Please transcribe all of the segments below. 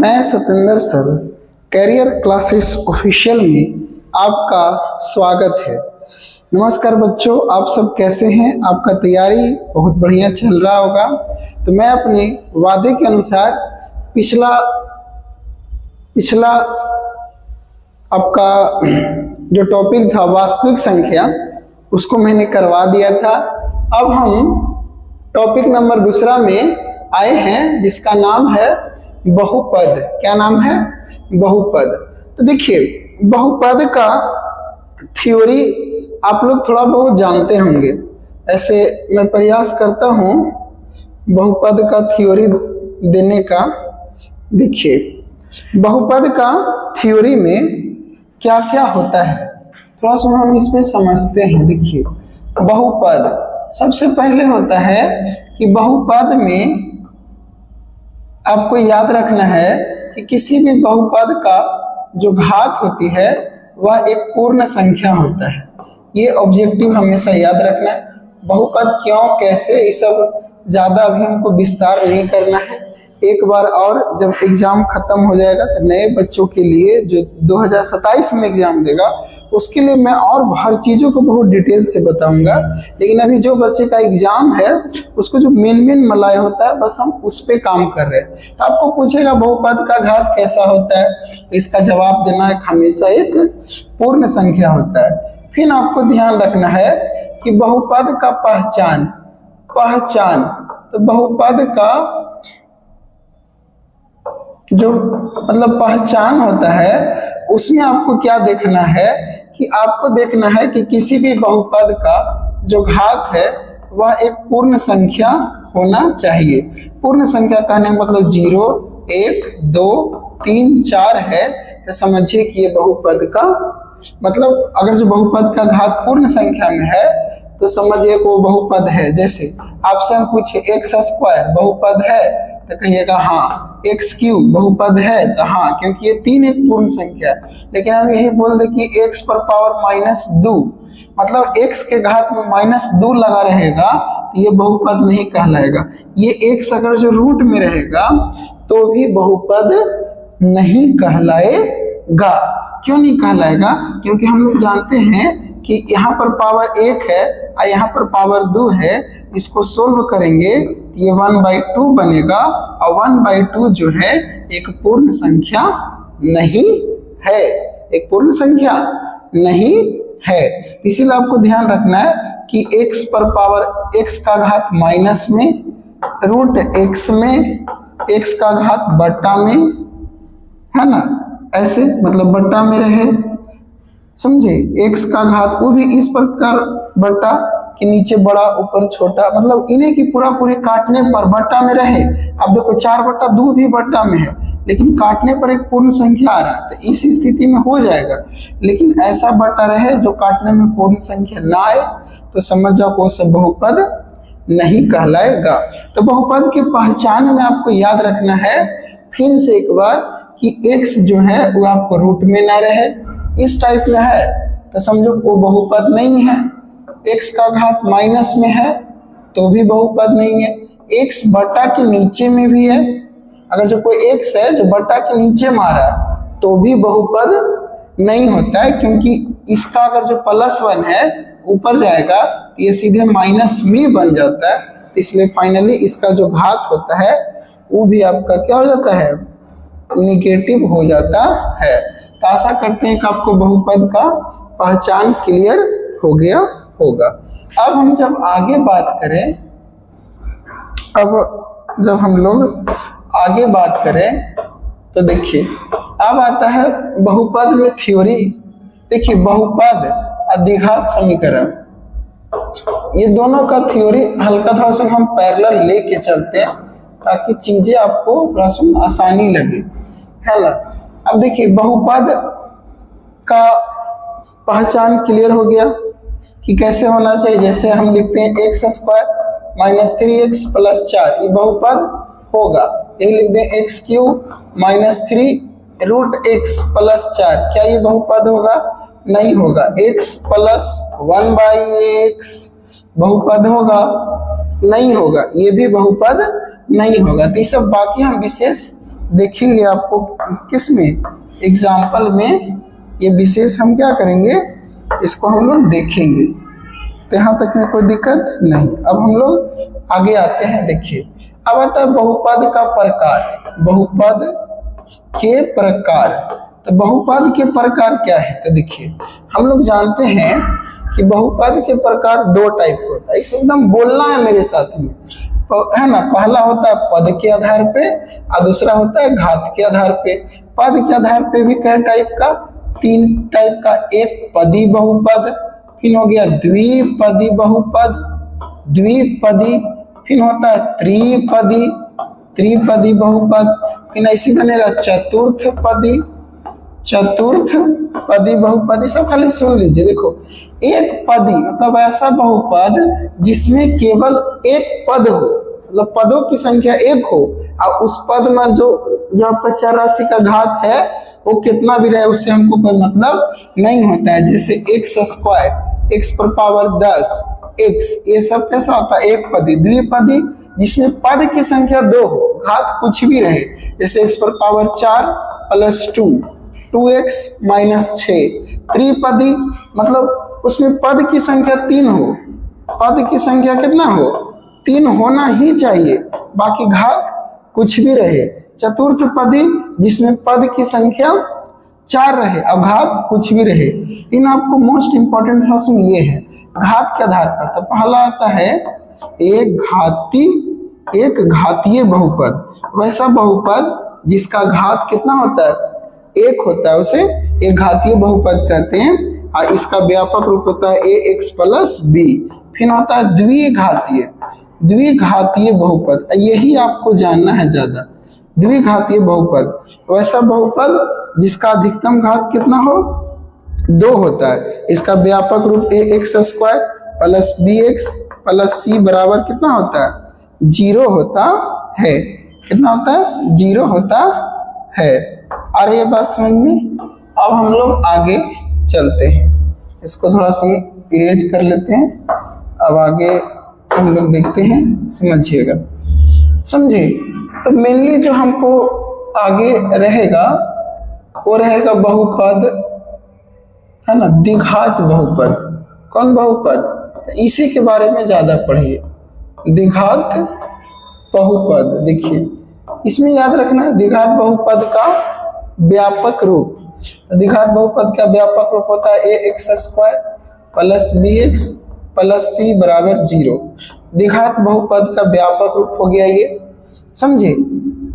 मैं Satendra sir career classes official में आपका स्वागत है। नमस्कार बच्चों, आप सब कैसे हैं? आपका तैयारी बहुत बढ़िया चल रहा होगा। तो मैं अपने वादे के अनुसार पिछला आपका जो टॉपिक था वास्तविक संख्या, उसको मैंने करवा दिया था। अब हम टॉपिक नंबर दूसरा में आए हैं, जिसका नाम है बहुपद। क्या नाम है? बहुपद। तो देखिए, बहुपद का थ्योरी आप लोग थोड़ा बहुत जानते होंगे। ऐसे मैं प्रयास करता हूं बहुपद का थ्योरी देने का। देखिए, बहुपद का थ्योरी में क्या क्या होता है, थोड़ा सा हम इसमें समझते हैं। देखिए, बहुपद सबसे पहले होता है कि बहुपद में आपको याद रखना है कि किसी भी बहुपद का जो घात होती है वह एक पूर्ण संख्या होता है। ये ऑब्जेक्टिव हमेशा याद रखना है। बहुपद क्यों, कैसे, ये सब ज्यादा अभी हमको विस्तार नहीं करना है। एक बार और जब एग्जाम खत्म हो जाएगा तो नए बच्चों के लिए जो 2027 में एग्जाम देगा, उसके लिए मैं और हर चीजों को बहुत डिटेल से बताऊंगा। लेकिन अभी जो बच्चे का एग्जाम है उसको जो मेन मलाई होता है, बस हम उस पे काम कर रहे हैं। तो आपको पूछेगा बहुपद का घात कैसा होता है, इसका जवाब देना है हमेशा एक पूर्ण संख्या होता है। फिर आपको ध्यान रखना है कि बहुपद का पहचान, तो बहुपद का जो पहचान होता है, उसमें आपको क्या देखना है कि आपको देखना है कि किसी भी बहुपद का जो घात है वह एक पूर्ण संख्या होना चाहिए। पूर्ण संख्या कहने का मतलब 0, 1, 2, 3, 4 है तो समझिए कि ये बहुपद का मतलब, अगर जो बहुपद का घात पूर्ण संख्या में है तो समझिए वो बहुपद है। जैसे आपसे हम पूछे x² बहुपद है तो कहिएगा हाँ। x³ बहुपद है तो हाँ, क्योंकि ये 3 एक पूर्ण संख्या है। लेकिन हम यही बोल दे कि x पर पावर -2, मतलब x के घात में -2 लगा रहेगा तो ये बहुपद नहीं कहलाएगा। ये x अगर जो रूट में रहेगा तो भी बहुपद नहीं कहलाएगा। क्यों नहीं कहलाएगा? क्योंकि हम लोग जानते हैं कि यहाँ पर पावर 1 है और यहाँ पर पावर 2 है। इसको सोल्व करेंगे ये 1/2 बनेगा, और 1/2 जो है एक पूर्ण संख्या नहीं है, एक पूर्ण संख्या नहीं है। इसीलिए आपको ध्यान रखना है कि x पर पावर x का घात माइनस में, रूट x में, x का घात बट्टा में, है ना, ऐसे मतलब बट्टा में रहे, समझे। x का घात वो भी इस प्रकार बट्टा कि नीचे बड़ा ऊपर छोटा, मतलब इन्हें की पूरे काटने पर बट्टा में रहे। अब देखो 4/2 भी बट्टा में है, लेकिन काटने पर एक पूर्ण संख्या आ रहा है, तो इस स्थिति में हो जाएगा। लेकिन ऐसा बट्टा रहे जो काटने में पूर्ण संख्या ना आए तो समझ जाओ वो सब बहुपद नहीं कहलाएगा। तो बहुपद की पहचान में आपको याद रखना है फिर से एक बार कि x जो है वो आपको रूट में ना रहे, इस टाइप में है तो समझो वो बहुपद नहीं है। x का घात माइनस में है तो भी बहुपद नहीं है। x बट्टा के नीचे में भी है, अगर जो कोई x है जो बट्टा के नीचे मारा तो भी बहुपद नहीं होता है, क्योंकि इसका अगर जो +1 है ऊपर जाएगा तो ये सीधे माइनस में बन जाता है। इसलिए फाइनली इसका जो घात होता है वो भी आपका क्या हो जाता है, निगेटिव हो जाता है। तो आशा करते हैं कि आपको बहुपद का पहचान क्लियर हो गया होगा। अब हम जब आगे बात करें, जब हम लोग आगे बात करें तो देखिए अब आता है बहुपद में थ्योरी। देखिए, बहुपद और द्विघात समीकरण, ये दोनों का थ्योरी हल्का थोड़ा सा हम पैरेलल लेके चलते हैं ताकि चीजें आपको थोड़ा सा आसानी लगे, है ना। अब देखिए, बहुपद का पहचान क्लियर हो गया कि कैसे होना चाहिए। जैसे हम लिखते हैं x² - 3x + 4, ये बहुपद होगा। यही लिख दें x³ - 3 √x + 4, क्या ये बहुपद होगा? नहीं होगा। x + 1/x बहुपद होगा? नहीं होगा, ये भी बहुपद नहीं होगा। तो ये सब बाकी हम विशेष देखेंगे आपको किस में, एग्जाम्पल में ये विशेष हम क्या करेंगे, इसको हम लोग देखेंगे। तो यहाँ तक में कोई दिक्कत नहीं। अब हम लोग आगे आते हैं। देखिए अब आता है बहुपद का प्रकार। बहुपद के प्रकार, तो बहुपद के प्रकार क्या है? तो देखिए हम लोग जानते हैं कि बहुपद के प्रकार दो टाइप का होता है। इसे एकदम बोलना है मेरे साथ में, है ना। पहला होता है पद के आधार पे और दूसरा होता है घात के आधार पे। पद के आधार पे भी कई टाइप का, तीन टाइप का। एक पदी बहुपद, फिर हो गया द्विपदी बहुपद, द्विपदी, फिर होता है त्रिपदी, त्रिपदी बहुपद, फिर ऐसी बनेगा चतुर्थ पदी, चतुर्थ पदी बहुपद। सब खाली सुन लीजिए। देखो एक पदी मतलब ऐसा बहुपद जिसमें केवल एक पद हो, मतलब पदों की संख्या एक हो और उस पद में जो आपका चर राशि का घात है वो कितना भी रहे उससे हमको कोई मतलब नहीं होता है। जैसे एक्स स्क्वायर, एक्स पर पावर 10, एक्स, ये सब कैसा होता है? एक पदी। द्विपदी जिसमें पद की संख्या दो हो, घात कुछ भी रहे, जैसे एक्स पर पावर 4 प्लस 2, 2x माइनस 6। त्रिपदी मतलब उसमें पद की संख्या 3 हो, पद की संख्या कितना हो? 3 होना ही चाहिए, बाकी घात कुछ भी रहे। चतुर्थ पदी जिसमें पद की संख्या 4 रहे और घात कुछ भी रहे। इन आपको मोस्ट इंपॉर्टेंट प्रश्न ये है घात के आधार पर। तो पहला आता है एक घातीय बहुपद। वैसा बहुपद जिसका घात कितना होता है? एक होता है, उसे एक घातीय बहुपद कहते हैं और इसका व्यापक रूप होता है ax प्लस b। फिर होता है द्विघातीय, द्विघातीय बहुपद, यही आपको जानना है ज्यादा। द्विघातीय बहुपद वैसा बहुपद जिसका अधिकतम घात कितना हो? 2 होता है। इसका व्यापक रूप ax square plus bx plus c बराबर कितना होता है? 0 होता है। कितना होता है? 0 होता है। और ये बात समझ में। अब हम लोग आगे चलते हैं, इसको थोड़ा सा इरेज कर लेते हैं। अब आगे हम लोग देखते हैं, समझिएगा, समझे। तो मेनली जो हमको आगे रहेगा वो रहेगा बहुपद, है ना, द्विघात बहुपद। कौन बहुपद? इसी के बारे में ज्यादा पढ़िए, द्विघात बहुपद। देखिए इसमें याद रखना है द्विघात बहुपद का व्यापक रूप। तो द्विघात बहुपद का व्यापक रूप होता है ax square plus bx plus c बराबर 0। द्विघात बहुपद का व्यापक रूप हो गया ये, समझे।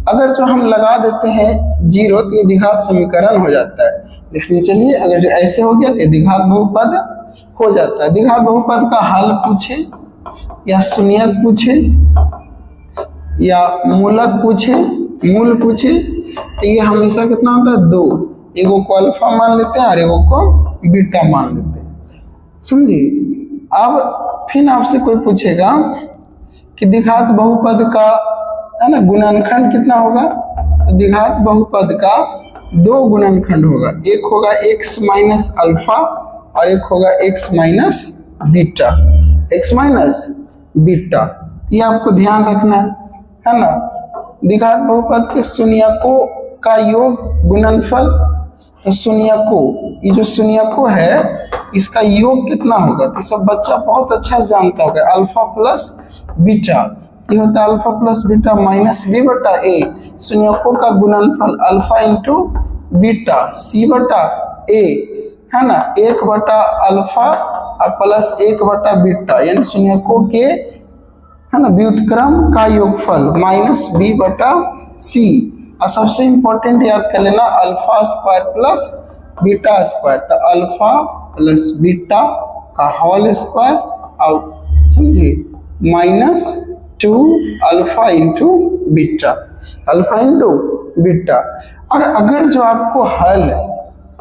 अगर जो हम लगा देते हैं 0 तो ये द्विघात समीकरण हो जाता है। लेकिन चलिए अगर जो ऐसे हो गया तो द्विघात बहुपद हो जाता है। द्विघात बहुपद का हल पूछे या शून्यक पूछे या मूलक पूछे, मूल पूछे, तो ये हमेशा कितना होता है? 2। एगो को अल्फा मान लेते हैं और एगो को बीटा मान लेते हैं, समझिए। अब फिर आपसे कोई पूछेगा कि द्विघात बहुपद का, है ना, गुणनखंड कितना होगा? तो द्विघात बहुपद का 2 गुणनखंड होगा। एक होगा x माइनस अल्फा और एक होगा x minus beta, x minus beta. ये आपको ध्यान रखना है ना। द्विघात बहुपद के शून्यकों का योग गुणनफल, तो शून्यकों, ये जो शून्यकों है इसका योग कितना होगा? तो सब बच्चा बहुत अच्छा से जानता होगा, अल्फा प्लस बीटा। ये होता है alpha plus beta minus B बटा ए। शून्यकों का गुणनफल अल्फा इंटू बीटा सी बटा ए, है ना, 1 बटा अल्फा और प्लस 1 बटा बीटा, यानी शून्यकों के, है ना, व्युत्क्रम का योगफल माइनस बी बटा सी। और सबसे इंपॉर्टेंट याद कर लेना alpha square plus beta square, तो अल्फा प्लस बीटा का होल स्क्वायर और समझिए minus 2 alpha into beta, alpha into beta. और अगर जो आपको हल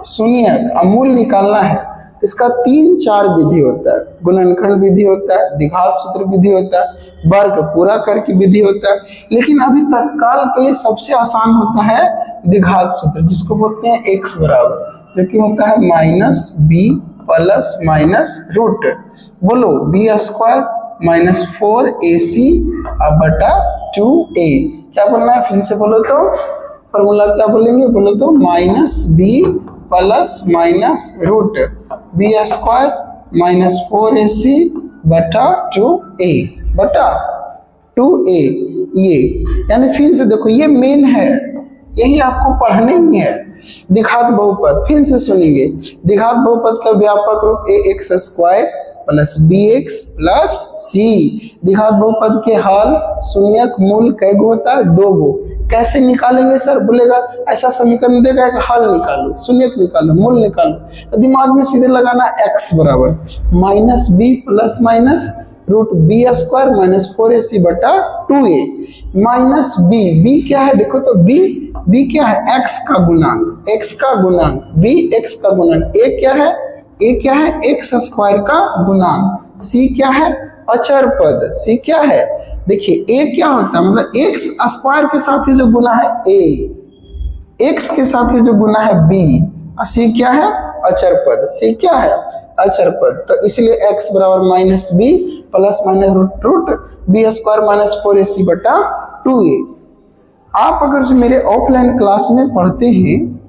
शून्यक अमूल निकालना है तो इसका 3-4 विधि होता है। गुणनखंड विधि होता है, द्विघात सूत्र विधि होता है, वर्ग पूरा करके विधि होता है। लेकिन अभी तत्काल के लिए सबसे आसान होता है द्विघात सूत्र, जिसको बोलते हैं x बराबर, जो कि होता है minus B plus minus root, बोलो बी स्क्वायर माइनस 4ac बटा 2a। क्या बोलना है? फिर से बोलो तो फॉर्मूला क्या बोलेंगे, बोलो तो -b plus minus root B square minus 4ac बटा 2a बटा 2a। ये यानी फिर से देखो ये मेन है, यही आपको पढ़ने ही है। द्विघात बहुपद फिर से सुनेंगे, द्विघात बहुपद का व्यापक रूप ax square plus bx plus c। द्विघात बहुपद के हल शून्यक मूल कै गो होता है, 2 गो। कैसे निकालेंगे सर, बोलेगा ऐसा समीकरण देगा एक हल निकालो, शून्यक निकालो, मूल निकालो, तो दिमाग में सीधे लगाना x बराबर -b plus minus root B square minus 4ac बटा 2a माइनस b क्या है, देखो तो b क्या है, x का गुणांक, b x का गुणांक, a क्या है x स्क्वायर का गुणांक, c क्या है अचर पद, c क्या है, देखिए a क्या होता है, मतलब x स्क्वायर के साथ ही जो गुना है a, x के साथ ही जो गुना है b, और c क्या है अचर पद, c क्या है अचर पद। तो इसलिए x बराबर -b plus minus root B square minus 4ac बटा 2a। आप अगर जो मेरे ऑफलाइन क्लास में पढ़ते हैं,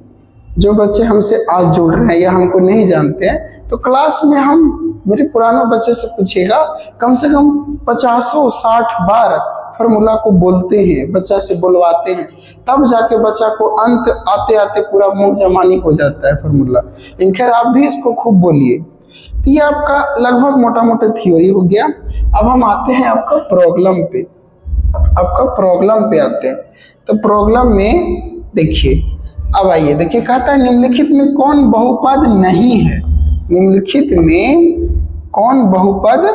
जो बच्चे हमसे आज जुड़ रहे हैं या हमको नहीं जानते हैं, तो क्लास में हम मेरे पुराने बच्चे से पूछेगा, कम से कम 50-60 बार फॉर्मूला को बोलते हैं, बच्चा से बुलवाते हैं, तब जाके बच्चा को अंत आते आते पूरा मुंह जमानी हो जाता है फॉर्मूला। इन खैर आप भी इसको खूब बोलिए। तो ये आपका लगभग मोटा मोटा थ्योरी हो गया। अब हम आते हैं आपका प्रॉब्लम पे, आते हैं। तो प्रॉब्लम में देखिए, अब आइए देखिए, कहता है निम्नलिखित में कौन बहुपद नहीं है, निम्नलिखित में कौन बहुपद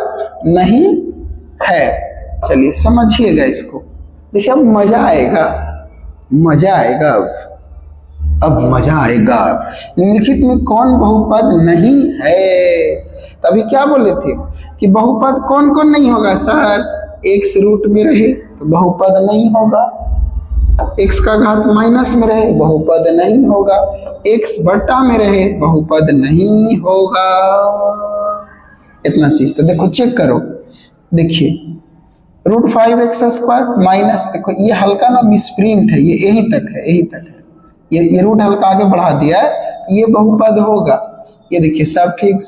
नहीं है। चलिए समझिएगा इसको, देखिए अब मजा आएगा, अब मजा आएगा। निम्नलिखित में कौन बहुपद नहीं है, तभी क्या बोले थे कि बहुपद कौन कौन नहीं होगा सर, x रूट में रहे तो बहुपद नहीं होगा, x का घात माइनस में रहे बहुपद नहीं होगा, x बटा में रहे बहुपद नहीं होगा। इतना चीज तो देखो चेक करो, देखिए रूट 5x स्क्वायर माइनस, देखो ये हल्का ना मिसप्रिंट है, ये यही तक है, ये रूट हल्का आगे बढ़ा दिया है, ये बहुपद होगा। ये देखिए सब ठीक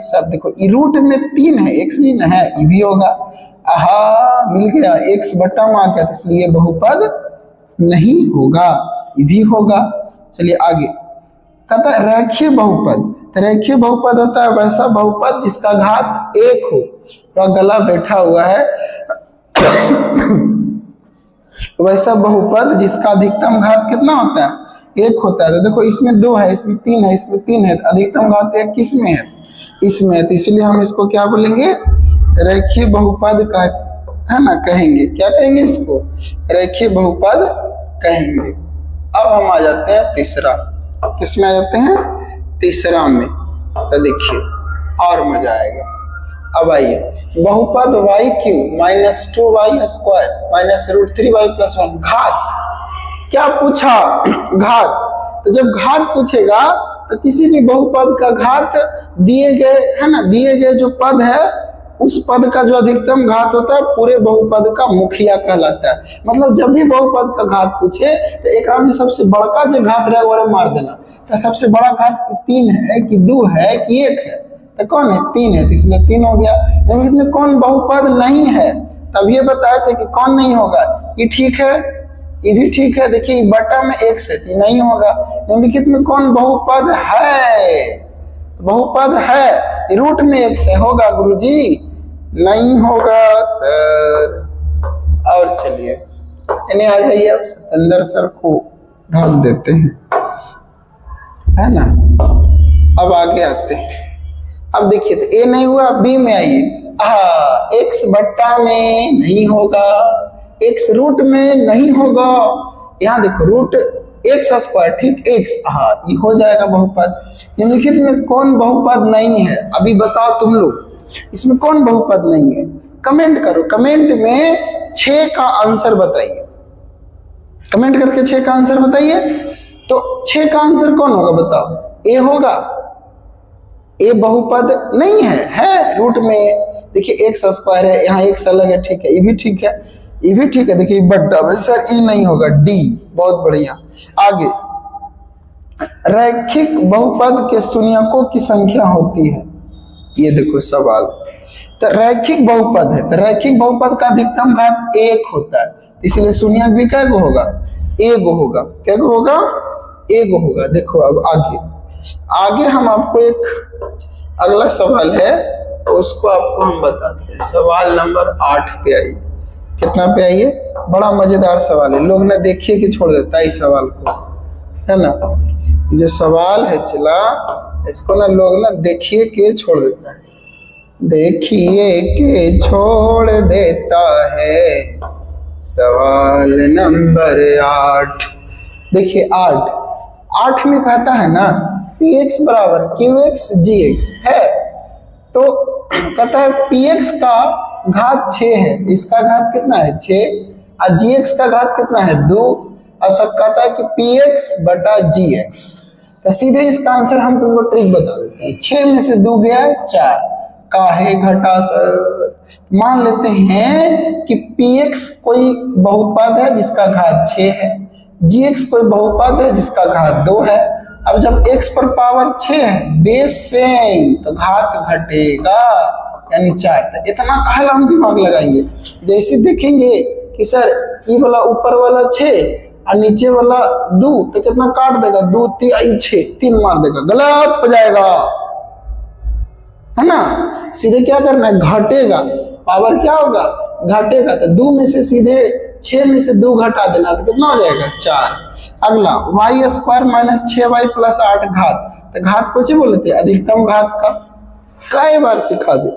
सब देखो, ये रूट में 3 है, x नहीं है, ये भी होगा। आहा मिल गया, x बटा में आ गया, इसलिए बहुपद नहीं होगा, ये भी होगा। चलिए आगे कहता है रेखीय बहुपद। तो रेखीय बहुपद होता है वैसा बहुपद जिसका घात 1 हो, तो गला बैठा हुआ है वैसा बहुपद जिसका अधिकतम घात कितना होता है, 1 होता है। तो देखो इसमें 2 है, इसमें 3 है, इसमें 3 है, अधिकतम घात 1 किसमें है, इसमें है। तो इसलिए हम इसको क्या बोलेंगे, रेखीय बहुपद का है ना, कहेंगे, क्या कहेंगे इसको, रेखीय बहुपद कहेंगे। अब हम आ जाते हैं तीसरा, किसमें आ जाते हैं, तीसरा में। तो देखिए और मजा आएगा। अब आइए बहुपद y cube minus 2y square minus root 3y plus 1, घात क्या पूछा, घात। तो जब घात पूछेगा तो किसी भी बहुपद का घात दिए गए है ना, दिए गए जो पद है उस पद का जो अधिकतम घात होता है पूरे बहुपद का मुखिया कहलाता है। मतलब जब भी बहुपद का घात पूछे तो एक में सबसे बड़का जो घात रहे वो मार देना। तो सबसे बड़ा घात 3 है कि 2 है कि 1 है, तो कौन है, 3 है, तो इसलिए 3 हो गया। निम्नलिखित में कौन बहुपद नहीं है, तब ये बताए थे कि कौन नहीं होगा, ये ठीक है, ये भी ठीक है। देखिए बटा में 1 से 3 नहीं होगा। निम्नलिखित में कौन बहुपद है, बहुपद है रूट में 1 से होगा, गुरुजी नहीं होगा सर। और चलिए इन्हें आ जाइए, अब सतेंद्र सर को ढक देते हैं, है ना। अब आगे आते हैं। अब देखिए तो ए नहीं हुआ, बी में आइए, x बट्टा में नहीं होगा, x रूट में नहीं होगा। यहाँ देखो रूट x स्क्वायर, ठीक, x, ये हो जाएगा बहुपद। निम्नलिखित में कौन बहुपद नहीं है, अभी बताओ तुम लोग, इसमें कौन बहुपद नहीं है, कमेंट करो, कमेंट में 6 का आंसर बताइए, कमेंट करके 6 का आंसर बताइए। तो 6 का आंसर कौन होगा बताओ, ए होगा, ए बहुपद नहीं है, है रूट में। देखिए x स्क्वायर है, यहाँ x अलग है, ठीक है, ये भी ठीक है। ये भी ठीक है। देखिए बट डबल सर ई नहीं होगा, डी। बहुत बढ़िया। आगे, रैखिक बहुपद के शून्यकों की संख्या होती है। ये देखो सवाल, तो रैखिक बहुपद है, तो रैखिक बहुपद का अधिकतम घात 1 होता है, इसलिए शून्यक भी कै गो होगा, एगो होगा। कै गो होगा, एगो होगा। देखो अब आगे हम आपको एक अगला सवाल है, तो उसको आपको हम बताते हैं। सवाल नंबर 8 पे आइए। कितना पे आइए? बड़ा मजेदार सवाल है, लोग ना देखिए कि छोड़ देता है इस सवाल को, है ना। जो सवाल है चला, इसको ना लोग ना देखिए के छोड़ देता है, देखिए के छोड़ देता है। सवाल नंबर 8 देखिए, 8 में कहता है ना px बराबर qx gx है, तो कहता है px का घात 6 है, इसका घात कितना है 6, और gx का घात कितना है 2, और सब कहता है कि px बटा gx। तो सीधे इसका आंसर हम तुमको ट्रिक बता देते हैं। 6 में से 2 गया 4, काहे घटा सर। मान लेते हैं कि px कोई बहुपद है जिसका घात 6 है, gx कोई बहुपद है जिसका घात 2 है। अब जब x पर पावर 6 है, बेस सेम, तो घात घटेगा, यानी 4। तो इतना कहला हम दिमाग लगाएंगे। जैसे देखेंगे कि सर ये वाला ऊपर वाला 6 और नीचे वाला 2, तो कितना काट देगा, 2 3 6, 3 मार देगा, गलत हो जाएगा, है ना। सीधे क्या करना है, घटेगा, पावर क्या होगा, घटेगा। तो 2 में से सीधे 6 में से 2 घटा देना, तो कितना हो जाएगा 4। अगला y square minus 6y plus 8 घात, तो घात को बोलते थे अधिकतम घात का। कई बार सिखा दे,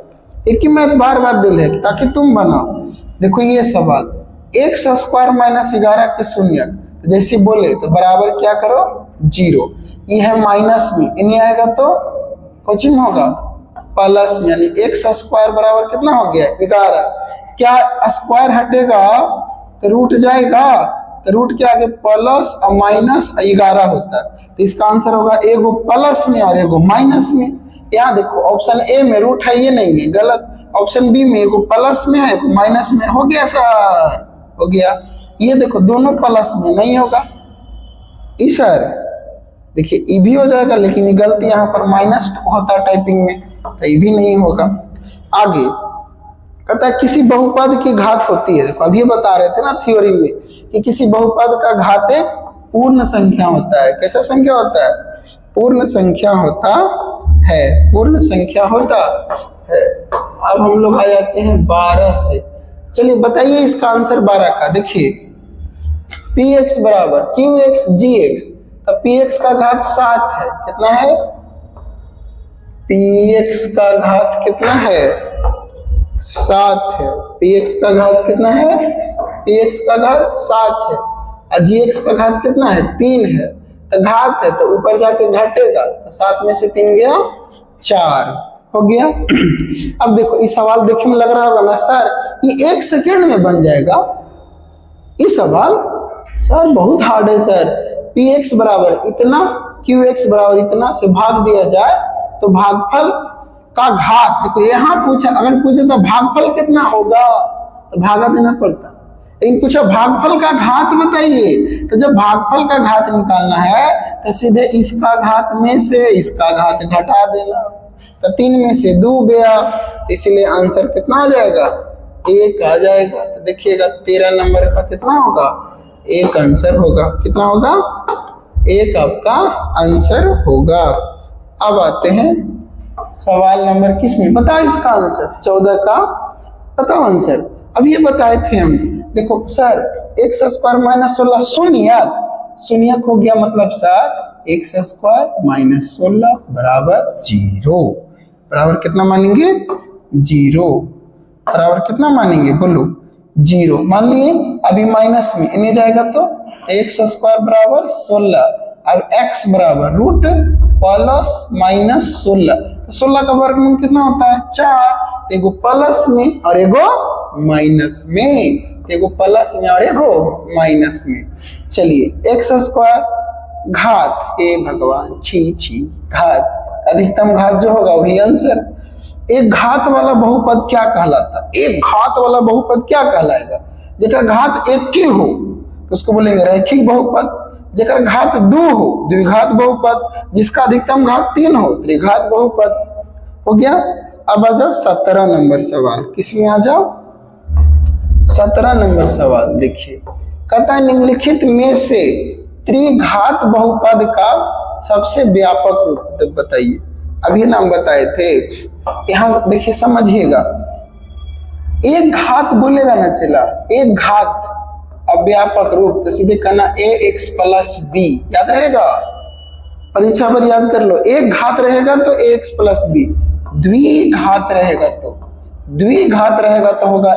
एक ही मैथ बार बार दिल है ताकि तुम बनाओ। देखो ये सवाल, x स्क्वायर माइनस 11 के शून्य, तो जैसे बोले तो बराबर क्या करो 0, ये है माइनस में, इन्हें आएगा तो कुछ होगा प्लस में, यानी x स्क्वायर बराबर कितना हो गया 11। क्या स्क्वायर हटेगा तो रूट जाएगा, तो रूट के आगे प्लस और माइनस 11 होता है, तो इसका आंसर होगा एगो प्लस में और एगो माइनस में। यहाँ देखो ऑप्शन ए में रूट है, ये नहीं है, गलत। ऑप्शन बी में एगो प्लस में है, एगो माइनस में, हो गया सर, हो गया। ये देखो दोनों प्लस में नहीं होगा, इस सर देखिए ये भी हो जाएगा, लेकिन ये गलती यहाँ पर माइनस होता है टाइपिंग में, तो ये भी नहीं होगा। आगे कहता है किसी बहुपद की घात होती है। देखो अभी बता रहे थे ना थ्योरी में कि किसी बहुपद का घात एक पूर्ण संख्या होता है। कैसा संख्या होता है, पूर्ण संख्या होता है, पूर्ण संख्या होता है। अब हम लोग आ जाते हैं 12 से। चलिए बताइए इसका आंसर 12 का। देखिए px बराबर qx gx, तो px का घात 7 है, कितना है, px का घात कितना है 7 है, px का घात कितना है, px का घात 7 है, और gx का घात कितना है 3 है। तो घात है तो ऊपर जाके घटेगा, तो 7 में से 3 गया 4, हो गया। अब देखो इस सवाल देखने में लग रहा होगा ना सर ये 1 सेकेंड में बन जाएगा, ये सवाल सर बहुत हार्ड है सर। px बराबर इतना, qx बराबर इतना से भाग दिया जाए तो भागफल का घात, देखो यहाँ पूछा, अगर पूछे तो भागफल कितना होगा तो भागा देना पड़ता, लेकिन पूछा भागफल का घात बताइए, तो जब भागफल का घात निकालना है तो सीधे इसका घात में से इसका घात घटा देना, तो 3 में से 2 गया, इसलिए आंसर कितना आ जाएगा 1 आ जाएगा। तो देखिएगा 13 नंबर का कितना होगा 1 आंसर होगा, कितना होगा 1 आपका आंसर होगा। अब आते हैं सवाल नंबर किस में, बताओ इसका आंसर 14 का, बताओ आंसर। अब ये बताए थे हम, देखो सर x स्क्वायर माइनस 16 शून्यक हो गया, मतलब सर x स्क्वायर माइनस 16 बराबर 0, बराबर कितना मानेंगे 0, बराबर कितना मानेंगे बोलो 0 मान लिए। अभी माइनस में इन्हें जाएगा तो x स्क्वायर बराबर 16, अब x बराबर रूट प्लस माइनस 16, तो 16 का वर्गमूल कितना होता है 4, एगो प्लस में और एगो माइनस में, एगो प्लस में और एगो माइनस में। चलिए x स्क्वायर घात, हे भगवान छी छी, घात अधिकतम घात जो होगा वही आंसर। एक घात वाला बहुपद क्या कहलाता, एक घात वाला बहुपद क्या कहलाएगा, जेकर घात एक के हो तो उसको बोलेंगे रैखिक बहुपद। जेकर घात 2 हो द्विघात बहुपद। जिसका अधिकतम घात 3 हो त्रिघात बहुपद। हो गया। अब आ जाओ 17 नंबर सवाल। किसमें आ जाओ? 17 नंबर सवाल देखिए, कहता है निम्नलिखित में से त्रिघात बहुपद का सबसे व्यापक रूप तो बताइए। अभी नाम बताए थे, यहां देखिए समझिएगा, एक घात बोलेगा ना चला, एक घात अब व्यापक रूप तो सीधे कहना ax प्लस बी, याद रहेगा, परीक्षा पर याद कर लो। एक घात रहेगा तो ax प्लस बी, द्विघात रहेगा तो होगा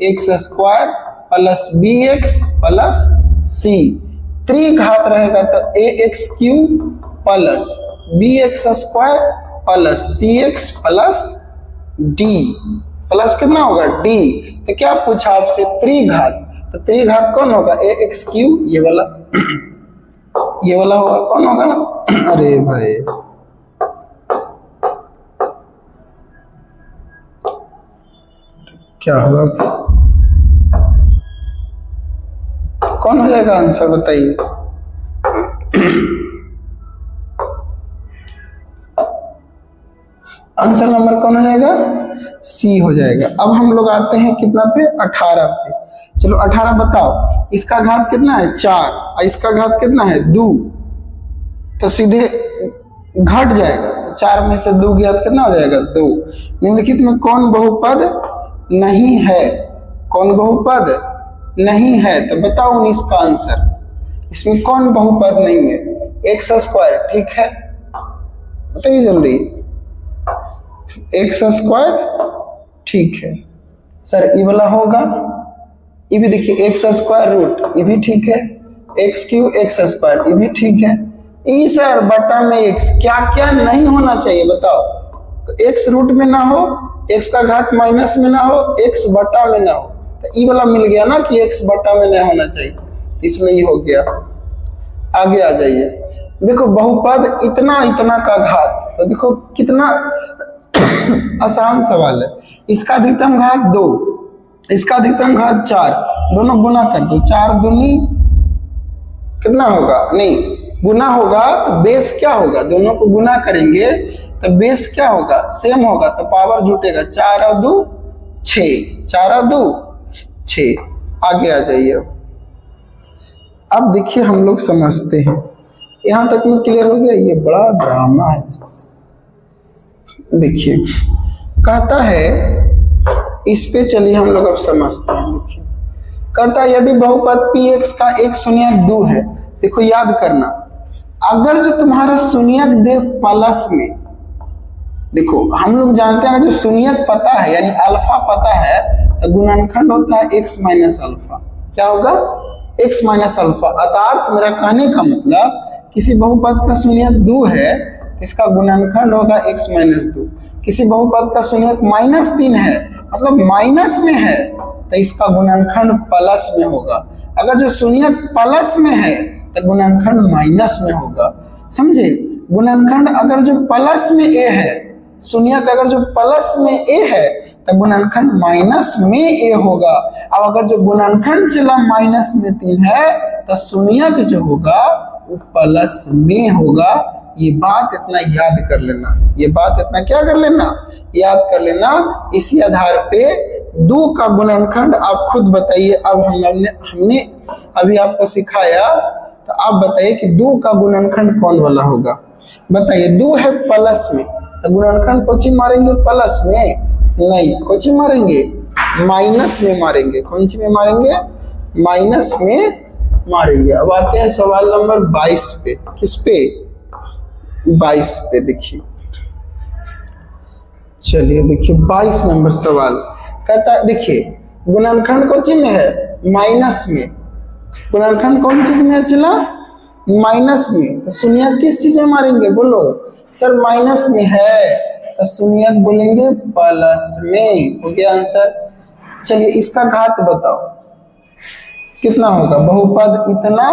ax square plus bx plus c। त्रिघात रहेगा तो ax cube plus bx square plus cx plus d plus कितना होगा d। तो क्या पूछा आपसे? त्रिघात। तो त्रिघात कौन होगा? ax क्यूब, ये वाला ये वाला होगा। कौन होगा? अरे भाई क्या होगा? कौन हो जाएगा आंसर बताइए? आंसर नंबर कौन हो जाएगा? सी हो जाएगा। अब हम लोग आते हैं कितना पे? 18 पे। चलो 18 बताओ, इसका घात कितना है? 4 और इसका घात कितना है? 2। तो सीधे घट जाएगा, तो 4 में से 2 गया तो कितना हो जाएगा? 2। निम्नलिखित में कौन बहुपद नहीं है? कौन बहुपद नहीं है? तो बताओ 19 का आंसर। इसमें कौन बहुपद नहीं है? एक्स स्क्वायर, ठीक है, बताइए जल्दी। एक्स स्क्वायर ठीक है सर, ये वाला होगा, ये भी देखिए एक्स स्क्वायर रूट, ये भी ठीक है, एक्स क्यू एक्स स्क्वायर, ये भी ठीक है। ई सर बटा में एक्स, क्या क्या नहीं होना चाहिए बताओ? तो एक्स रूट में ना हो, एक्स का घात माइनस में ना हो, एक्स बटा में ना हो। तो ई वाला मिल गया ना कि एक्स बटा में नहीं होना चाहिए, इसलिए ये हो गया। आगे आ जाइए, देखो बहुपद इतना इतना का घात, तो देखो कितना आसान सवाल है। इसका अधिकतम घात 2, इसका अधिकतम घात 4, दोनों गुना कर दो। 4 दूनी कितना होगा? नहीं, गुना होगा तो बेस क्या होगा? दोनों को गुना करेंगे तो बेस क्या होगा? सेम होगा, तो पावर जुटेगा। 4 और 2 6, 4 और 2 6। आगे आ जाइए। अब देखिए हम लोग समझते हैं, यहां तक में क्लियर हो गया? ये बड़ा ड्रामा है। देखिए कहता है, इस पे चलिए हम लोग अब समझते हैं। देखिए कहता है यदि बहुपद px का एक शून्यक 2 है, देखो याद करना, अगर जो तुम्हारा शून्यक दे प्लस में, देखो हम लोग जानते हैं जो शून्यक पता है यानी अल्फा पता है, तो गुणनखंड होता है x माइनस अल्फा। क्या होगा? x minus alpha. अर्थात मेरा कहने का मतलब, किसी बहुपद का शून्यक 2 है, इसका गुणनखंड होगा x माइनस 2। किसी बहुपद का शून्यक -3 है, मतलब माइनस में है, तो इसका गुणनखंड प्लस में होगा। अगर जो शून्यक प्लस में है तो गुणनखंड माइनस में होगा। समझे? गुणनखंड अगर जो प्लस में a है, शून्यक अगर जो प्लस में a है तो गुणनखंड माइनस में a होगा। अब अगर जो गुणनखंड चला माइनस में 3 है, तो शून्यक जो होगा वो प्लस में होगा। ये बात इतना याद कर लेना, ये बात इतना क्या कर लेना? याद कर लेना। इसी आधार पे 2 का गुणनखंड आप खुद बताइए। अब हमने अभी आपको सिखाया, तो आप बताइए कि 2 का गुणनखंड कौन वाला होगा? बताइए। 2 है प्लस में, तो गुणनखंड कौन सी मारेंगे? प्लस में नहीं, कौन सी मारेंगे? माइनस में मारेंगे। कौन सी में मारेंगे? माइनस में मारेंगे। अब आते हैं सवाल नंबर 22 पे। किस पे? 22 पे। देखिए चलिए, देखिए 22 नंबर सवाल कहता है, देखिए गुणनखंड कौन सी में है? माइनस में। गुणनखंड कौन चीज में चला? माइनस में। तो शून्यक किस चीज में मारेंगे? बोलो सर माइनस में है, तो शून्यक बोलेंगे प्लस में। हो गया आंसर। चलिए इसका घात बताओ कितना होगा? बहुपद इतना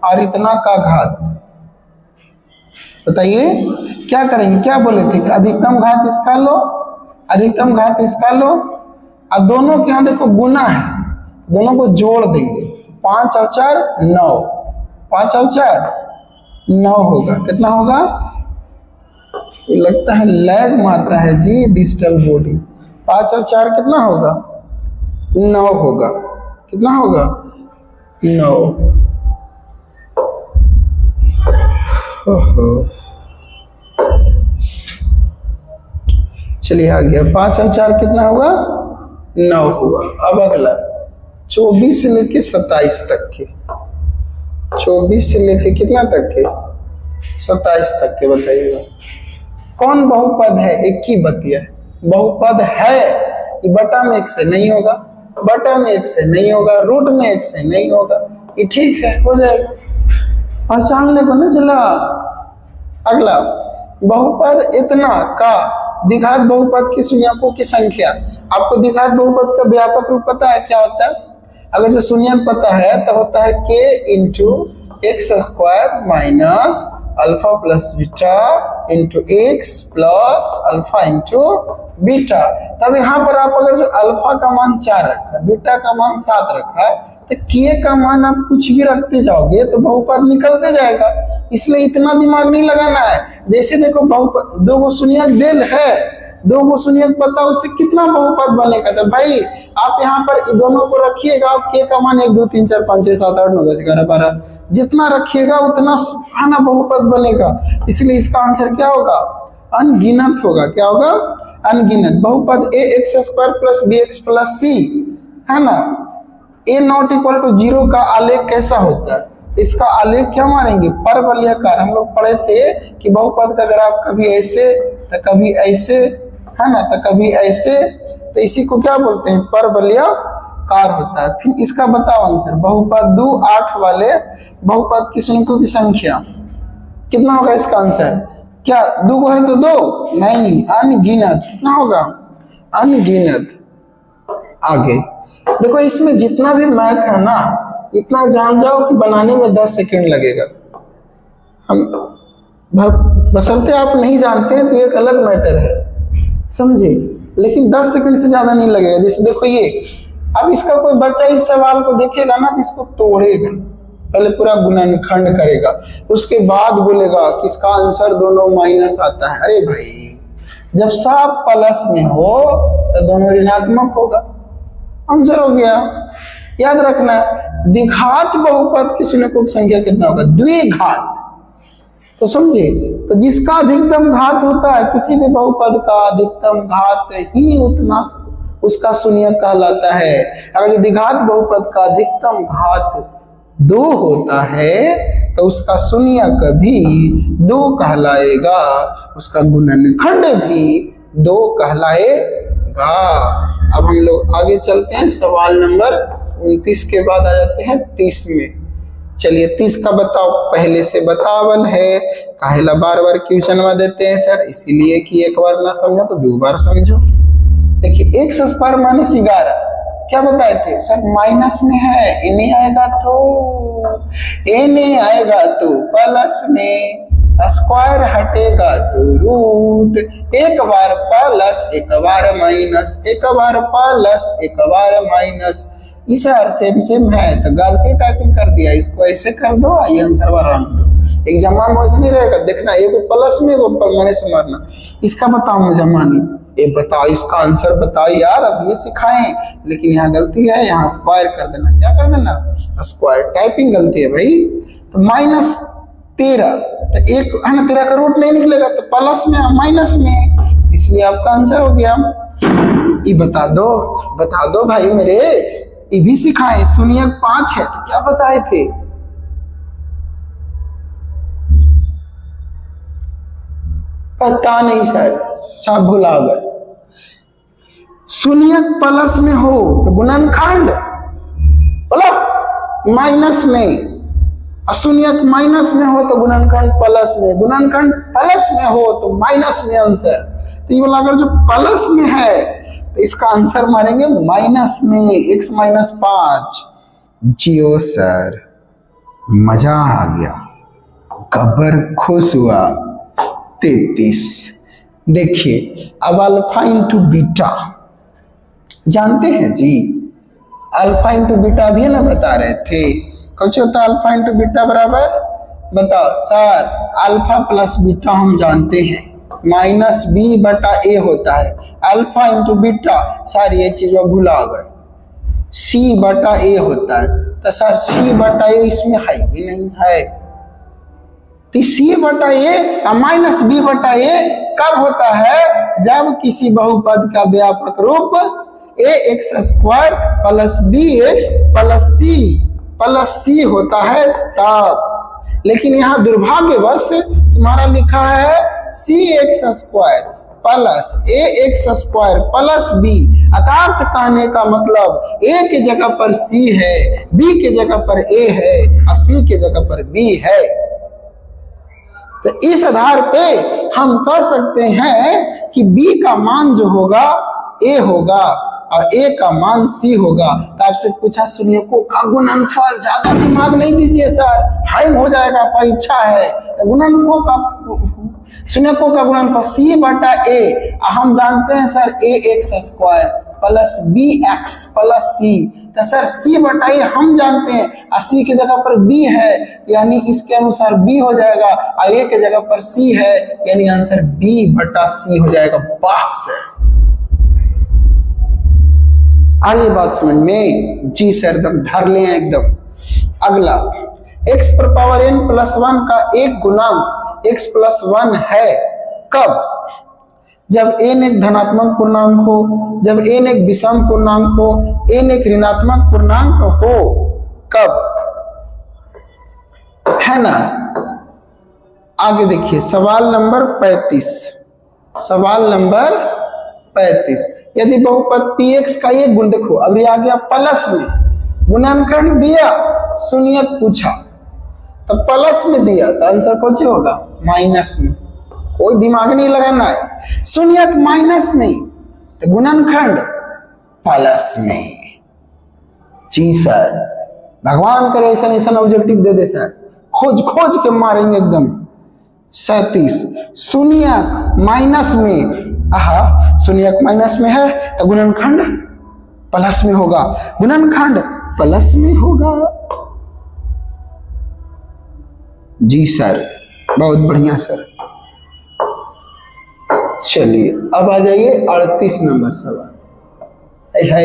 और इतना का घात बताइए। क्या करेंगे? क्या बोले थे कि अधिकतम घात इसका लो, अधिकतम घात इसका लो, और दोनों के यहाँ देखो गुना है, दोनों को जोड़ देंगे, 5 और 4 9, 5 और 4 9 होगा। कितना होगा? ये लगता है लैग मारता है जी डिजिटल बोर्ड। 5 और 4 कितना होगा? 9 होगा। कितना होगा? 9। चलिए आ गया। 5 और 4 कितना हुआ? 9 हुआ। अब अगला 24 से लेके 27 तक के, 24 से लेके कितना तक के? 27 तक के बताइएगा। कौन बहुपद है? एक ही बतिया बहुपद है। ये बटा में 1 से नहीं होगा, बटा में 1 से नहीं होगा, रूट में 1 से नहीं होगा। ये ठीक है, हो जाएगा। पहचान ले को ना चला। अगला बहुपद इतना का द्विघात बहुपद की शून्यकों की संख्या। आपको द्विघात बहुपद का व्यापक रूप पता है क्या होता है? अगर जो शून्यक पता है तो होता है k into x square minus alpha plus beta into x plus alpha into beta. तब यहाँ पर आप अगर जो अल्फा का मान 4 रखा है, बीटा का मान 7 रखा है, तो k का मान आप कुछ भी रखते जाओगे तो बहुपद निकलते जाएगा। इसलिए इतना दिमाग नहीं लगाना है। जैसे देखो बहुपद, 2 गो शून्यक दिल है, 2 गो शून्यक पता, उससे कितना बहुपद बनेगा? तो भाई आप यहाँ पर दोनों को रखिएगा। k का मान 1 2 3 4 5 6 7 8 9 10 11 12 जितना रखिएगा उतना सुहाना बहुपद बनेगा। इसलिए इसका आंसर क्या होगा? अनगिनत होगा। क्या होगा? अनगिनत। बहुपद a x square plus b x plus c है ना। ए नॉट इक्वल टू 0 का आलेख कैसा होता है? इसका आलेख क्या मारेंगे? परवलयाकार। हम लोग पढ़े थे कि बहुपद का ग्राफ कभी ऐसे तो कभी ऐसे है ना, तो कभी ऐसे, तो इसी को क्या बोलते हैं? परवलयाकार होता है। फिर इसका बताओ आंसर। बहुपद 2 8 वाले बहुपद की शून्यकों की संख्या कितना होगा? इसका आंसर क्या 2 है तो 2 नहीं, अनगिनत। कितना होगा? अनगिनत। आगे देखो, इसमें जितना भी मैथ है ना, इतना जान जाओ कि बनाने में 10 सेकंड लगेगा। हम बशर्ते आप नहीं जानते हैं तो एक अलग मैटर है, समझे, लेकिन 10 सेकंड से ज्यादा नहीं लगेगा। जैसे देखो ये, अब इसका कोई बच्चा इस सवाल को देखेगा ना तो इसको तोड़ेगा, पहले पूरा गुणनखंड करेगा, उसके बाद बोलेगा कि इसका आंसर दोनों माइनस आता है। अरे भाई, जब सब प्लस में हो तो दोनों ऋणात्मक होगा, आंसर हो गया। याद रखना, द्विघात बहुपद की शून्यकों की संख्या कितना होगा? द्विघात। तो समझे, तो जिसका अधिकतम घात होता है किसी भी बहुपद का, अधिकतम घात ही उतना उसका शून्यक कहलाता है। अगर द्विघात बहुपद का अधिकतम घात 2 होता है तो उसका शून्यक भी 2 कहलाएगा, उसका गुणनखंड भी 2 कहलाएगा। अब हम लोग आगे चलते हैं, सवाल नंबर 29 के बाद आ जाते हैं 30 में। चलिए 30 का बताओ, पहले से बतावल है, काहेला बार बार क्वेश्चन में देते हैं सर, इसीलिए कि एक बार ना समझो तो 2 बार समझो। देखिए एक्स स्क्वायर माइनस 11 क्या बताए थे सर? माइनस में है, इन्हें आएगा तो प्लस में, स्क्वायर हटेगा तो रूट, एक बार प्लस एक बार माइनस, एक बार प्लस एक बार माइनस। इस सेम है तो गलती टाइपिंग कर दिया, इसको ऐसे कर दो, ये आंसर रख दो। एग्जाम में वैसे नहीं रहेगा, देखना एक प्लस में एक माइनस में मारना। इसका बताओ मुझे मानी, ये बताओ इसका आंसर बताओ यार, अब ये सिखाएं, लेकिन यहाँ गलती है, यहाँ स्क्वायर कर देना। क्या कर देना? स्क्वायर, टाइपिंग गलती है भाई। तो माइनस 13, तो एक है ना, 13 का रूट नहीं निकलेगा तो प्लस में माइनस में, इसलिए आपका आंसर हो गया। ये बता दो भाई मेरे, ये भी सिखाए। शून्यक 5 है तो क्या बताए थे? पता नहीं सर, सब भुला गए। शून्यक प्लस में हो तो गुणनखंड बोलो माइनस में, शून्यक माइनस में हो तो गुणनखंड प्लस में, गुणनखंड प्लस में हो तो माइनस में आंसर। तो ये वाला अगर जो प्लस में है तो इसका आंसर मारेंगे माइनस में, x माइनस 5। जियो सर, मजा आ गया, गब्बर खुश हुआ। 33 देखिए, अब अल्फा इंटू बीटा जानते हैं जी, अल्फा इंटू बीटा भी ना बता रहे थे। कुछ होता है अल्फा इंटू बीटा बराबर, बताओ सर। अल्फा प्लस बीटा हम जानते हैं माइनस बी बटा ए होता है। अल्फा इंटू बीटा, सर ये चीज वो भुला गए, सी बटा ए होता है। तो सर सी बटा ए इसमें है ही नहीं है, तो सी बटा ए माइनस बी बटा ए कब होता है? जब किसी बहुपद का व्यापक रूप a x square plus b x plus c होता है तब। लेकिन यहाँ दुर्भाग्यवश तुम्हारा लिखा है c x square plus a x square plus b. अर्थात कहने का मतलब ए के जगह पर सी है, बी के जगह पर ए है और सी के जगह पर बी है। तो इस आधार पे हम कह सकते हैं कि b का मान जो होगा a होगा और a का मान c होगा। तो आपसे पूछा शून्यकों का गुणनफल, ज्यादा दिमाग नहीं दीजिए सर, हैंग हो जाएगा, परीक्षा है। तो गुणनफल का शून्यकों का गुणनफल c बटा a, हम जानते हैं sir a x square plus b x plus c. तो सर सी बटा ए हम जानते हैं और सी की जगह पर बी है, यानी इसके अनुसार बी हो जाएगा और ए के जगह पर सी है, यानी आंसर बी बटा सी हो जाएगा। वाह सर, आ रही बात समझ में? जी सर, एकदम धर ले एकदम। अगला, x पर पावर n प्लस 1 का एक गुणांक x प्लस 1 है कब? जब n एक धनात्मक पूर्णांक हो, जब n एक विषम पूर्णांक हो, n एक ऋणात्मक पूर्णांक हो, कब? है ना? आगे देखिए सवाल नंबर 35। सवाल नंबर 35, यदि बहुपद px का एक गुण, देखो अभी आ गया प्लस में, गुणनखंड दिया, शून्यक पूछा, तो प्लस में दिया तो आंसर कौन होगा? माइनस में। कोई दिमाग नहीं लगाना है, शून्यक माइनस में तो गुणनखंड प्लस में। जी सर, भगवान करे ऐसा ऐसा ऑब्जेक्टिव दे दे सर, खोज खोज के मारेंगे एकदम। 37, शून्यक माइनस में, आहा शून्यक माइनस में है तो गुणनखंड प्लस में होगा, गुणनखंड प्लस में होगा। जी सर, बहुत बढ़िया सर। चलिए अब आ जाइए 38 नंबर सवाल। है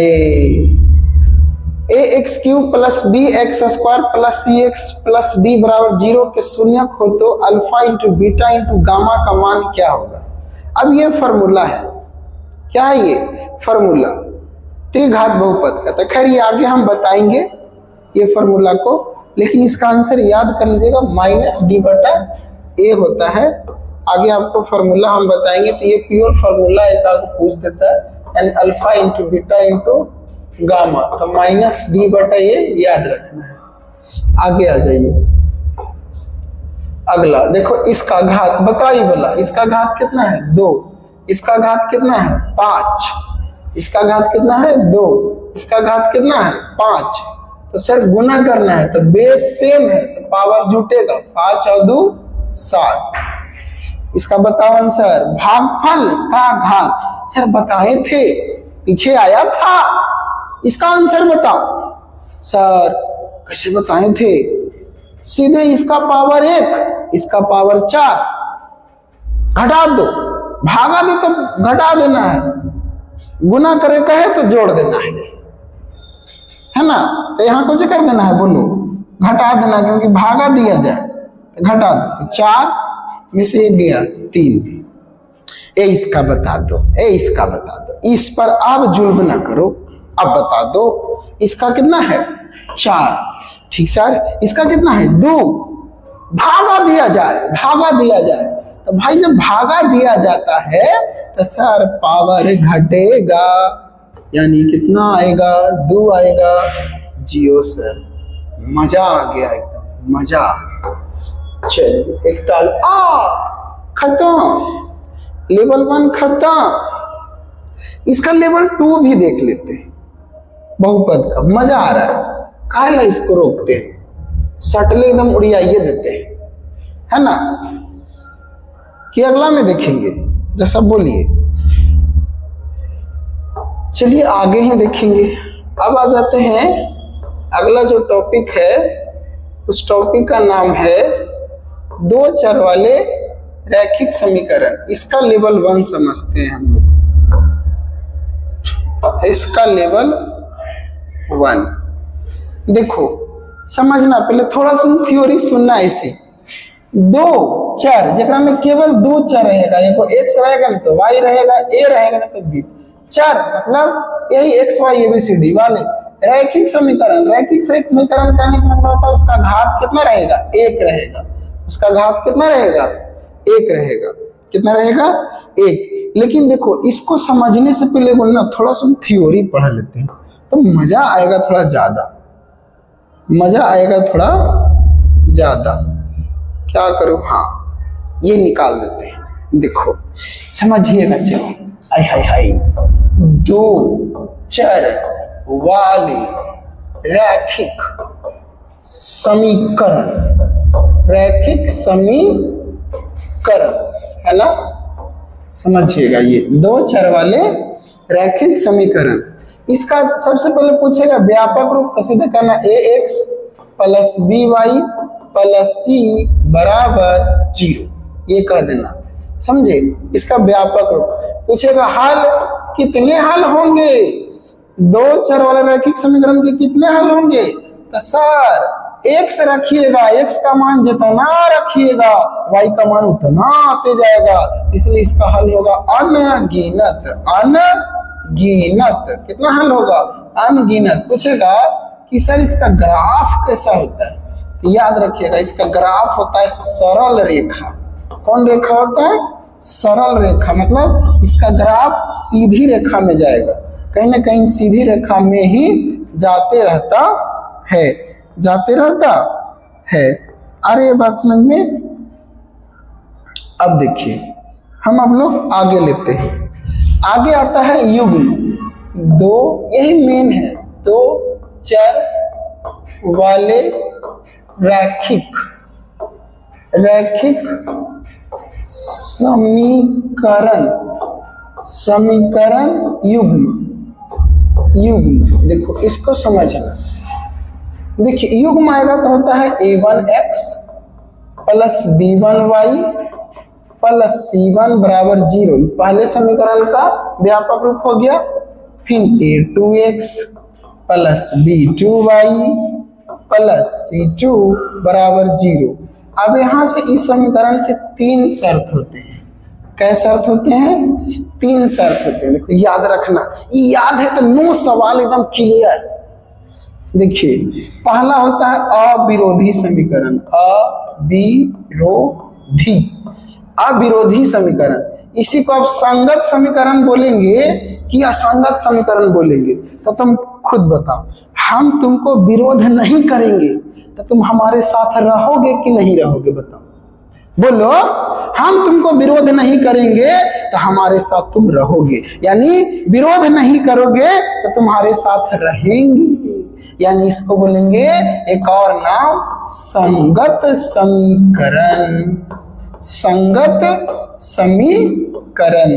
a x cube plus b x square plus c x plus d बराबर 0 के शून्यक हो तो alpha into beta into gamma का मान क्या होगा? अब ये फॉर्मूला है, क्या है ये फॉर्मूला? त्रिघात बहुपद का। तो खैर ये आगे हम बताएंगे ये फॉर्मूला को, लेकिन इसका आंसर याद कर लीजिएगा, माइनस डी बटा ए होता है। आगे आपको फॉर्मूला हम बताएंगे, तो ये प्योर फॉर्मूला एक आपको पूछ देता है, यानी alpha into beta into gamma, तो माइनस डी बटा ए याद रखना है। आगे आ जाइए, अगला देखो, इसका घात बताइए बोला, इसका घात कितना है? 2। इसका घात कितना है? 5। इसका घात कितना है? 2। इसका घात कितना है? 5। तो सर गुना करना है तो बेस सेम है तो पावर जुटेगा, 5 और 2 7। इसका बताओ आंसर। भागफल का घात सर बताए थे, पीछे आया था, इसका आंसर बताओ। सर कैसे बताए थे? सीधे इसका पावर 1, इसका पावर 4, घटा दो, भागा दे तो घटा देना है, गुना करे कहे तो जोड़ देना है ना? तो यहाँ कुछ कर देना है, बोलो घटा देना, क्योंकि भागा दिया जाए तो घटा दो, तो 4 में से 1 गया 3। ए इसका बता दो, ए इसका बता दो, इस पर अब जुल्म ना करो, अब बता दो इसका कितना है? 4। ठीक सर, इसका कितना है? 2। भागा दिया जाए, भागा दिया जाए, तो भाई जब भागा दिया जाता है तो सर पावर घटेगा, यानी कितना आएगा? 2 आएगा। जियो सर, मजा आ गया एकदम, मजा। चलिए एक ताल खत्म, लेवल 1 खत्म। इसका लेवल 2 भी देख लेते हैं, बहुपद का। मजा आ रहा है, काहे ला इसको रोकते हैं, सटले एकदम उड़ियाइए देते हैं, है ना? कि अगला में देखेंगे, जैसा बोलिए। चलिए आगे ही देखेंगे, अब आ जाते हैं अगला जो टॉपिक है, उस टॉपिक का नाम है दो चर वाले रैखिक समीकरण। इसका लेवल 1 समझते हैं हम लोग। इसका लेवल 1 देखो, समझना, पहले थोड़ा सा थ्योरी सुनना। ऐसे दो चर जरा में केवल दो चर रहेगा, एक एक्स रहेगा नहीं तो वाई रहेगा, ए रहेगा नहीं तो बी। चर मतलब यही X Y A B C D वाले रैखिक समीकरण। रैखिक समीकरण कहने का मतलब होता है उसका घात कितना रहेगा, एक रहेगा। उसका घात कितना रहेगा, एक रहेगा। कितना रहेगा, एक। लेकिन देखो, इसको समझने से पहले बोलना थोड़ा सा थ्योरी पढ़ लेते हैं तो मजा आएगा थोड़ा ज्यादा, मजा आएगा थोड़ा ज्यादा। क्या करो, हाँ ये निकाल देते हैं। देखो समझिएगा, चलो। हाय हाय हाय, दो चर वाले रैखिक समीकरण, रैखिक समीकरण है ना, समझिएगा। ये दो चर वाले रैखिक समीकरण, इसका सबसे पहले पूछेगा व्यापक रूप तो सीधे करना ax plus by plus c बराबर 0, ये कह देना, समझे। इसका व्यापक रूप पूछेगा हल, कितने हल होंगे, दो चर वाले रैखिक समीकरण के कितने हल होंगे। तो सर x रखिएगा, x का मान जितना रखिएगा y का मान उतना आते जाएगा, इसलिए इसका हल होगा अनगिनत। अनगिनत कितना हल होगा, अनगिनत। पूछेगा कि सर इसका ग्राफ कैसा होता है, याद रखिएगा इसका ग्राफ होता है सरल रेखा। कौन रेखा होता है, सरल रेखा। मतलब इसका ग्राफ सीधी रेखा में जाएगा, कहीं ना कहीं सीधी रेखा में ही जाते रहता है, जाते रहता है। अरे ये बात समझ में। अब देखिए हम अब लोग आगे लेते हैं, आगे आता है युग्म। दो, यही मेन है, दो चर वाले रैखिक समीकरण, समीकरण युग्म। युग्म देखो इसको समझना। देखिए युग्म आएगा तो होता है a1x plus b1y plus c1 बराबर 0, पहले समीकरण का व्यापक रूप हो गया। फिर a2x plus b2y plus c2 बराबर 0। अब यहां से इस समीकरण के 3 शर्त होते हैं। कैसे शर्त होते हैं, 3 शर्त होते हैं। देखो याद रखना, ये याद है तो नो सवाल एकदम क्लियर। देखिए पहला होता है अविरोधी समीकरण, अविरोधी, अविरोधी समीकरण। इसी को आप संगत समीकरण बोलेंगे कि असंगत समीकरण बोलेंगे तो तुम खुद बताओ। हम तुमको विरोध नहीं करेंगे तो तुम हमारे साथ रहोगे कि नहीं रहोगे, बताओ, बोलो। हम तुमको विरोध नहीं करेंगे तो हमारे साथ तुम रहोगे, यानी विरोध नहीं करोगे तो तुम्हारे साथ रहेंगे, यानी इसको बोलेंगे एक और नाम संगत समीकरण। संगत समीकरण,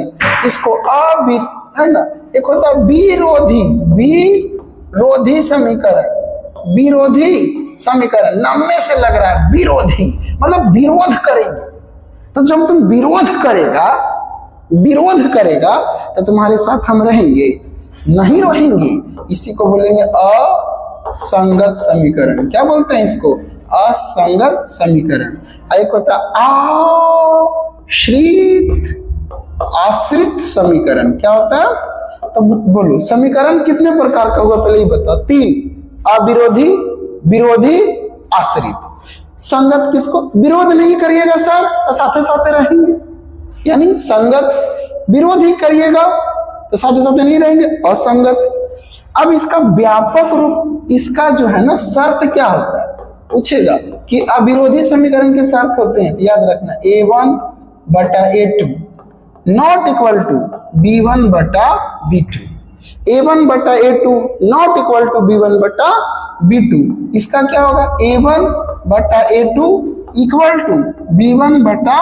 इसको है ना। एक होता है विरोधी, विरोधी समीकरण। विरोधी समीकरण नाम में से लग रहा है विरोधी, मतलब विरोध करेंगे। तो जब तुम विरोध करेगा तो तुम्हारे साथ हम रहेंगे, नहीं रहेंगे, इसी को बोलेंगे असंगत समीकरण। क्या बोलते हैं इसको, असंगत समीकरण। एक होता आश्रित समीकरण। क्या होता है, तो बोलो समीकरण कितने प्रकार का होगा, पहले ही बताओ। 3, अविरोधी, विरोधी, आश्रित। संगत किसको, विरोध नहीं करिएगा सर तो साथे साथे रहेंगे, यानी संगत। विरोधी करिएगा तो साथे साथे नहीं रहेंगे, असंगत। अब इसका व्यापक रूप, इसका जो है ना शर्त क्या होता है, पूछेगा कि अविरोधी समीकरण के शर्त होते हैं, तो याद रखना a1 बटा a2 not equal to b1 बटा b2। a1 बटा a2 not equal to b1 बटा b2। इसका क्या होगा, a1 बटा a2 इक्वल टू b1 बटा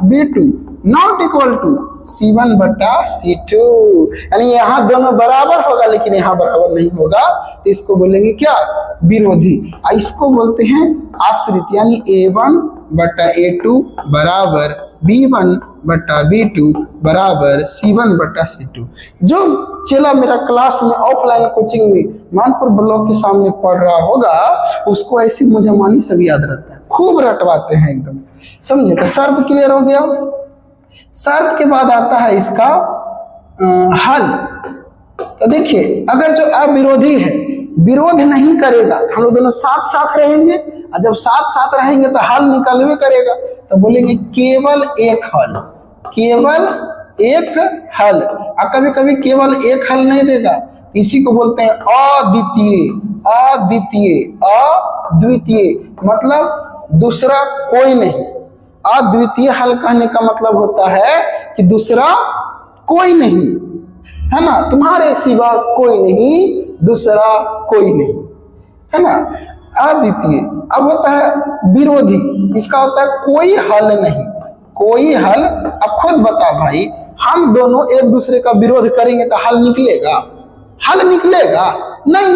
b2। Not equal to C1 बटा C2। यानी यहाँ दोनों बराबर होगा लेकिन यहाँ बराबर नहीं होगा, तो इसको बोलेंगे क्या, विरोधी। इसको बोलते हैं आश्रित, यानी A1 बटा A2 बराबर B1 बटा B2 बराबर C1 बटा C2। जो चेला मेरा क्लास में ऑफलाइन कोचिंग में मानपुर ब्लॉक के सामने पढ़ रहा होगा उसको ऐसी मुजमानी सब याद रहता है, खूब रटवाते हैं एकदम, समझे। तो शर्त क्लियर हो गया। शर्त के बाद आता है इसका हल। तो देखिए अगर जो अविरोधी है विरोध नहीं करेगा तो हम लोग दोनों साथ साथ रहेंगे, और जब साथ साथ रहेंगे तो हल निकलवे करेगा, तो बोलेंगे केवल एक हल, केवल एक हल। और कभी कभी केवल एक हल नहीं देगा, इसी को बोलते हैं अद्वितीय, अद्वितीय, अद्वितीय मतलब दूसरा कोई नहीं। अद्वितीय हल कहने का मतलब होता है कि दूसरा कोई नहीं, है ना, तुम्हारे सिवा कोई नहीं, दूसरा कोई नहीं, है ना, अद्वितीय। अब होता है विरोधी, इसका होता है कोई हल नहीं, कोई हल। अब खुद बता भाई, हम दोनों एक दूसरे का विरोध करेंगे तो हल निकलेगा, हल निकलेगा नहीं,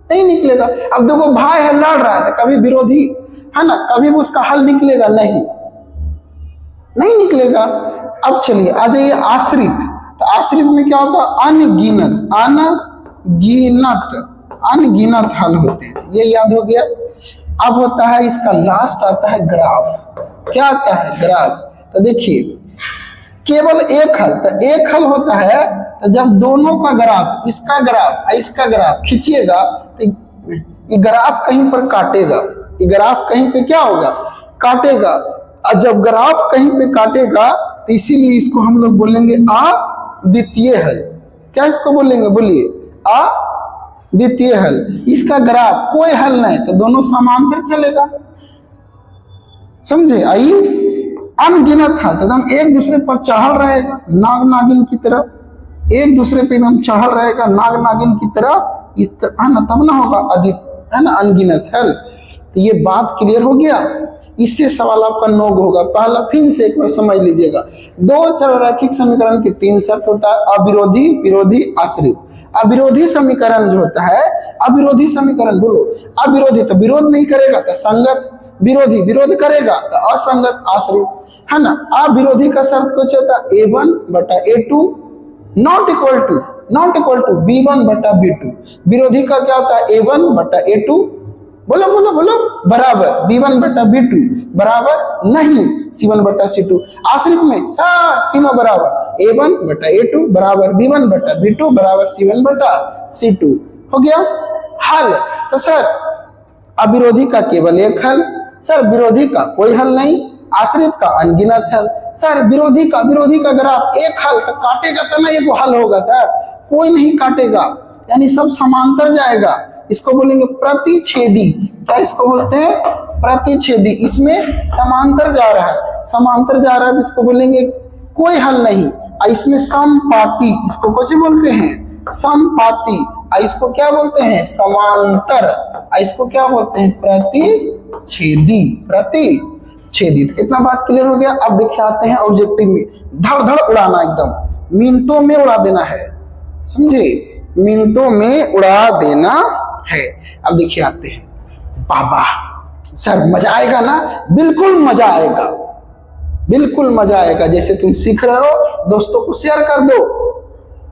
नहीं निकलेगा। अब देखो भाई है लड़ रहा है तो कभी विरोधी है ना, कभी भी उसका हल निकलेगा नहीं, नहीं निकलेगा। अब चलिए आ जाइए आश्रित। तो आश्रित में क्या होता है, अनगिनत, अनगिनत, अनगिनत हल होते हैं, ये याद हो गया। अब होता है इसका लास्ट आता है ग्राफ। क्या आता है, ग्राफ। तो देखिए केवल एक हल, तो एक हल होता है तो जब दोनों का ग्राफ, इसका ग्राफ इसका ग्राफ खींचिएगा तो ये ग्राफ कहीं पर काटेगा, ये ग्राफ कहीं पे क्या होगा, काटेगा। और जब ग्राफ कहीं पे काटेगा तो इसीलिए इसको हम लोग बोलेंगे अद्वितीय हल। क्या इसको बोलेंगे, बोलिए, अद्वितीय हल। इसका ग्राफ कोई हल नहीं तो दोनों समांतर चलेगा, समझे। आई अनगिनत हल तो एकदम एक दूसरे पर चढ़ल रहेगा, नाग नागिन की तरह, एक दूसरे पे एकदम चढ़ल रहेगा नाग नागिन की तरह, है ना, तब ना होगा है ना, अनगिनत हल। तो ये बात क्लियर हो गया। इससे सवाल आपका नोग होगा। पहला फिर से एक बार समझ लीजिएगा, दो चर रैखिक समीकरण की तीन शर्त होता है, अविरोधी, विरोधी, आश्रित। अविरोधी समीकरण जो होता है, अविरोधी समीकरण बोलो, अविरोधी तो विरोध नहीं करेगा तो संगत, विरोधी विरोध करेगा तो असंगत, आश्रित, है ना। अविरोधी का शर्त कुछ होता है A1 बटा A2 not equal to B1 बटा B2। विरोधी का क्या होता है, A1 बटा A2, बोलो बोलो बोलो, बराबर B1 बटा B2 बराबर नहीं C1 बटा C2। आश्रित में सार तीनों बराबर, A1 बटा A2 बराबर B1 बटा B2 बराबर C1 बटा C2। हो गया हल। तो सर अविरोधी का केवल एक हल, सर विरोधी का कोई हल नहीं, आश्रित का अनगिनत हल। सर विरोधी का ग्राफ एक हल तो काटेगा तो ना एक हल होगा सर, कोई नहीं काटेगा, यानी सब समांतर जाएगा। इसको बोलेंगे प्रतिच्छेदी। क्या इसको बोलते हैं, प्रतिच्छेदी। इसमें समांतर जा रहा है, समांतर जा रहा है तो इसको बोलेंगे कोई हल नहीं। और इसमें समपाती, इसको कुछ बोलते हैं, समपाती। और इसको क्या बोलते हैं, समांतर। और इसको क्या बोलते हैं, प्रतिच्छेदी, प्रतिच्छेदी। इतना बात क्लियर हो गया। अब देखिए आते हैं ऑब्जेक्टिव में, धड़ धड़ उड़ाना, एकदम मिनटों में उड़ा देना है, समझे, मिनटों में उड़ा देना है। अब देखिए आते हैं, बाबा सर मजा आएगा ना, बिल्कुल मजा आएगा, बिल्कुल मजा आएगा। जैसे तुम सीख रहे हो दोस्तों को शेयर कर दो,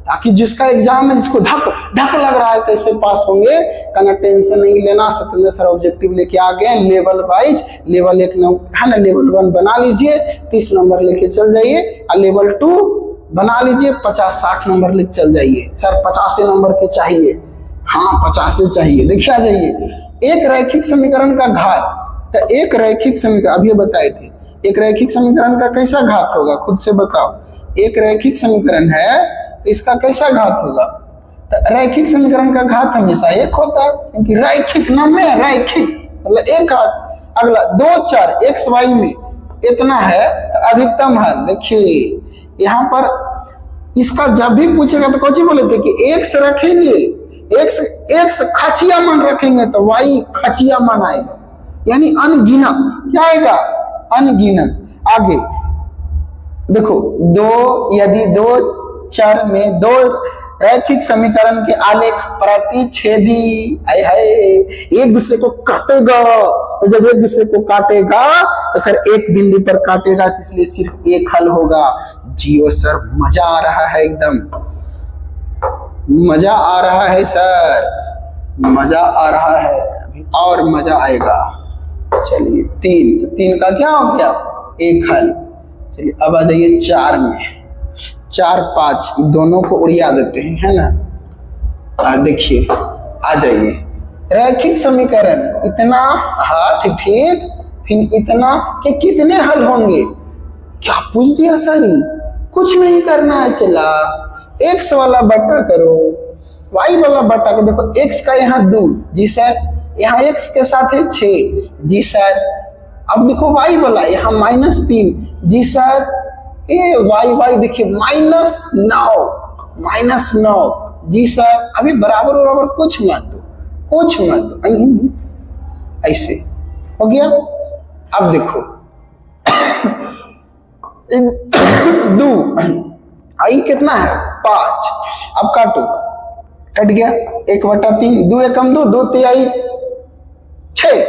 ताकि जिसका एग्जाम है, जिसको धक धक लग रहा है कैसे पास होंगे, कहना टेंशन नहीं लेना, सत्येंद्र सर ऑब्जेक्टिव लेके आ गए लेवल वाइज। लेवल 1 है ना, लेवल 1 बना लीजिए, 30 नंबर लेके चल जाइए, और लेवल 2 बना लीजिए, 50-60 नंबर लेके चल जाइए। सर 85 नंबर के चाहिए, हाँ 50 चाहिए। देखिए आ जाइए, एक रैखिक समीकरण का घात, तो एक रैखिक समीकरण अभी बताए थे, एक रैखिक समीकरण का कैसा घात होगा, खुद से बताओ। एक रैखिक समीकरण है, इसका कैसा घात होगा, तो रैखिक समीकरण का घात हमेशा एक होता है, क्योंकि रैखिक नाम में रैखिक मतलब एक घात। अगला 2 चर x y में इतना है, तो अधिकतम हल। देखिए यहाँ पर इसका जब भी पूछेगा तो कौन बोले थे कि x रखेंगे, x खचिया मान रखेंगे तो y खचिया मान आएगा, यानी अनगिनत। क्या आएगा, अनगिनत। आगे देखो दो, यदि दो चर में दो रैखिक समीकरण के आलेख प्रतिच्छेदी है, एक दूसरे को काटेगा, तो जब एक दूसरे को काटेगा तो सर एक बिंदु पर काटेगा, तो इसलिए सिर्फ एक हल होगा। जियो सर, मजा आ रहा है, एकदम मजा आ रहा है सर, मजा आ रहा है, अभी और मजा आएगा। चलिए तीन, तो तीन का क्या हो गया, एक हल। चलिए अब आ जाइए चार में, 4 5 दोनों को उड़िया देते हैं, है ना। देखिए आ जाइए, रैखिक समीकरण इतना, हाँ ठीक ठीक, फिर इतना के कितने हल होंगे, क्या पूछ दिया सारी, कुछ नहीं करना है। चला x वाला बटा करो, y वाला बटा करो। देखो x का यहाँ 2, जी सर, यहाँ x के साथ है 6, जी सर। अब देखो y वाला यहाँ -3, जी सर। ये y देखिए -9, जी सर। अभी बराबर बराबर कुछ मत ऐसे हो गया। अब देखो दो आई कितना है 5, अब काटो, कट गया 1/3, 2 एकम 2, 2 तिहाई 6,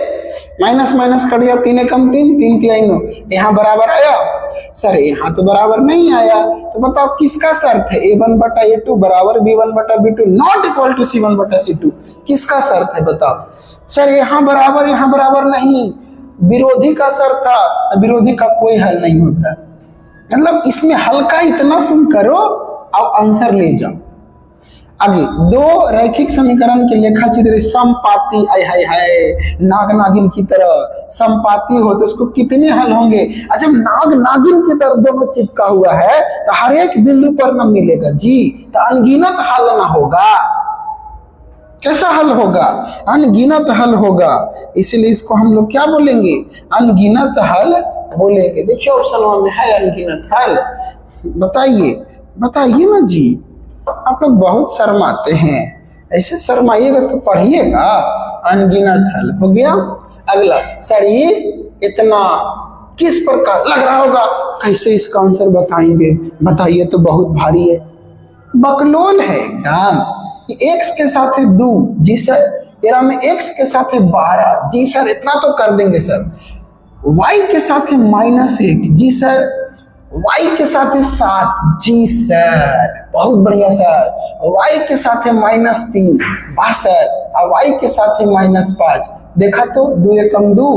माइनस कट गया, 3 एकम 3, 3 तिहाई 9। यहाँ बराबर आया सर, यहाँ तो बराबर नहीं आया, तो बताओ किसका शर्त है, a1/a2 बराबर b1/b2 not equal to c1/c2, किसका शर्त है बताओ। सर यहाँ बराबर नहीं, विरोधी का शर्त था, विरोधी का कोई हल नहीं होता। मतलब इसमें हल्का इतना सुन करो और आंसर ले जाओ। आगे दो रैखिक समीकरण के लेखा चित्र समपाती, नाग नागिन की तरह समपाती हो तो उसको कितने हल होंगे। अच्छा नाग नागिन की तरह दोनों चिपका हुआ है तो हर एक बिंदु पर न मिलेगा जी, तो अनगिनत हल ना होगा। कैसा हल होगा, अनगिनत हल होगा, इसलिए इसको हम लोग क्या बोलेंगे, अनगिनत हल बोलेंगे। देखिए ऑप्शन में है अनगिनत हल, बताइए ना जी। आप लोग बहुत शर्माते हैं, ऐसे शर्माइएगा तो पढ़िएगा। अनगिनत हल हो गया। अगला सर ये इतना किस प्रकार लग रहा होगा, कैसे इसका आंसर बताएंगे, बताइए तो बहुत भारी है, बकलोल है एकदम। x के साथ है 2, जी सर। तेरा में x के साथ है 12, जी सर, इतना तो कर देंगे सर। y के साथ है -1, जी सर। y के साथ है 7, जी सर, बहुत बढ़िया सर। y के साथ है -3, वाह सर। और y के साथ है -5, देखा तो 2 एकम 2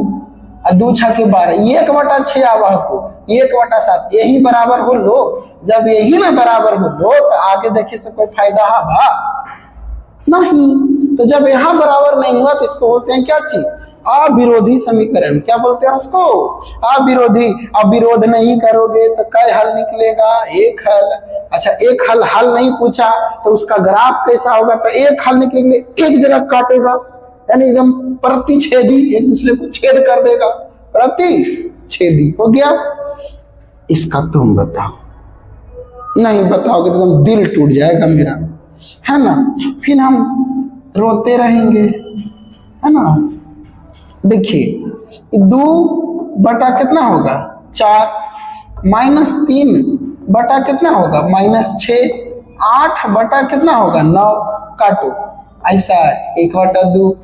और 2 छके 12, 1/6 आवा को 1/7, यही बराबर हो लो। जब यही ना बराबर हो लो तो आगे देखे से कोई फायदा है बा नहीं। तो जब यहाँ बराबर नहीं हुआ तो इसको बोलते हैं क्या चीज, अविरोधी समीकरण। क्या बोलते हैं उसको, अविरोधी। अब विरोध नहीं करोगे तो कै हल निकलेगा, एक हल। अच्छा एक हल नहीं पूछा तो उसका ग्राफ कैसा होगा, तो एक हल निकलेंगे, एक जगह काटेगा, यानी एकदम प्रतिच्छेदी, एक दूसरे को छेद कर देगा, प्रतिच्छेदी हो गया। इसका तुम बताओ, नहीं बताओगे तो एकदम दिल टूट जाएगा मेरा, है ना, फिर हम रोते रहेंगे, है ना। देखिए 2 बटा कितना होगा 4, -3 बटा कितना होगा -6, 8 बटा कितना होगा 9, काटो ऐसा 1/2,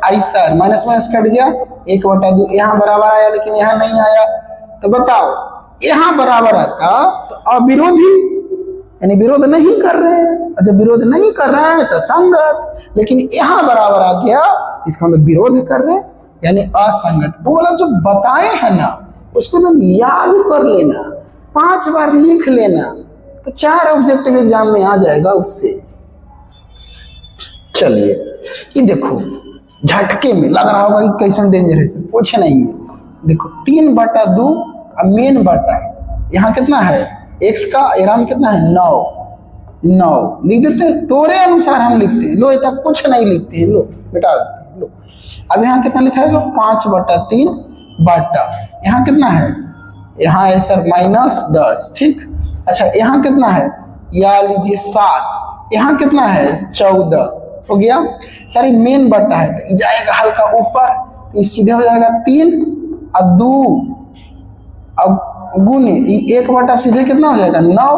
ऐसा माइनस कट गया 1/2, यहाँ बराबर आया लेकिन यहाँ नहीं आया, तो बताओ यहाँ बराबर आता तो अविरोधी, यानी विरोध नहीं कर रहे हैं, और जब विरोध नहीं कर रहा है तो संगत, लेकिन यहाँ बराबर आ गया इसका मतलब विरोध कर रहे हैं, यानी असंगत। वो वाला जो बताए है ना उसको तुम याद कर लेना, 5 बार लिख लेना, तो 4 ऑब्जेक्टिव एग्जाम में आ जाएगा उससे। चलिए ये देखो झटके में लग रहा होगा कि कैसे डेंजर है, कुछ नहीं है। देखो 3/2 मेन बटा, यहाँ कितना है x का एराम कितना है 9 लिख देते हैं, तोरे अनुसार हम लिखते हैं, लो इतना कुछ नहीं लिखते हैं, लो बेटा लो। अब यहाँ कितना लिखा है 5/3 बटा, यहाँ कितना है, यहाँ है सर -10, ठीक। अच्छा यहाँ कितना है, या लीजिए 7, यहाँ कितना है 14 हो गया। सर ये मेन बटा है तो जाएगा हल्का ऊपर, ये सीधे हो जाएगा 3 और 2, अब गुने 1 बटा सीधे कितना हो जाएगा 9,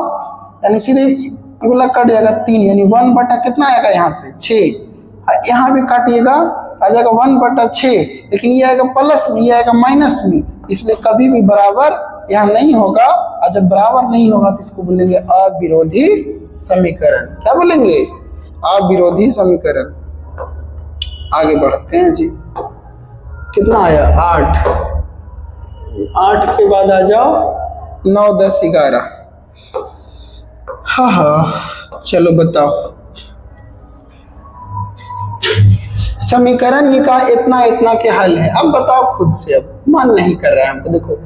यानी सीधे ये वाला कट जाएगा 3, यानी 1 बटा कितना आएगा यहाँ पे 6। यहाँ भी काटिएगा आ जाएगा 1 बटा 6, लेकिन ये आएगा प्लस में, ये आएगा माइनस में, इसलिए कभी भी बराबर यहाँ नहीं होगा। और जब बराबर नहीं होगा तो इसको बोलेंगे अविरोधी समीकरण। क्या बोलेंगे? अविरोधी समीकरण। आगे बढ़ते हैं जी। कितना आया 8, 8 के बाद आ जाओ 9, 10, 11। हाँ, चलो बताओ। समीकरण का इतना इतना के हल है। अब बताओ खुद से, अब मान नहीं कर रहा है हमको। देखो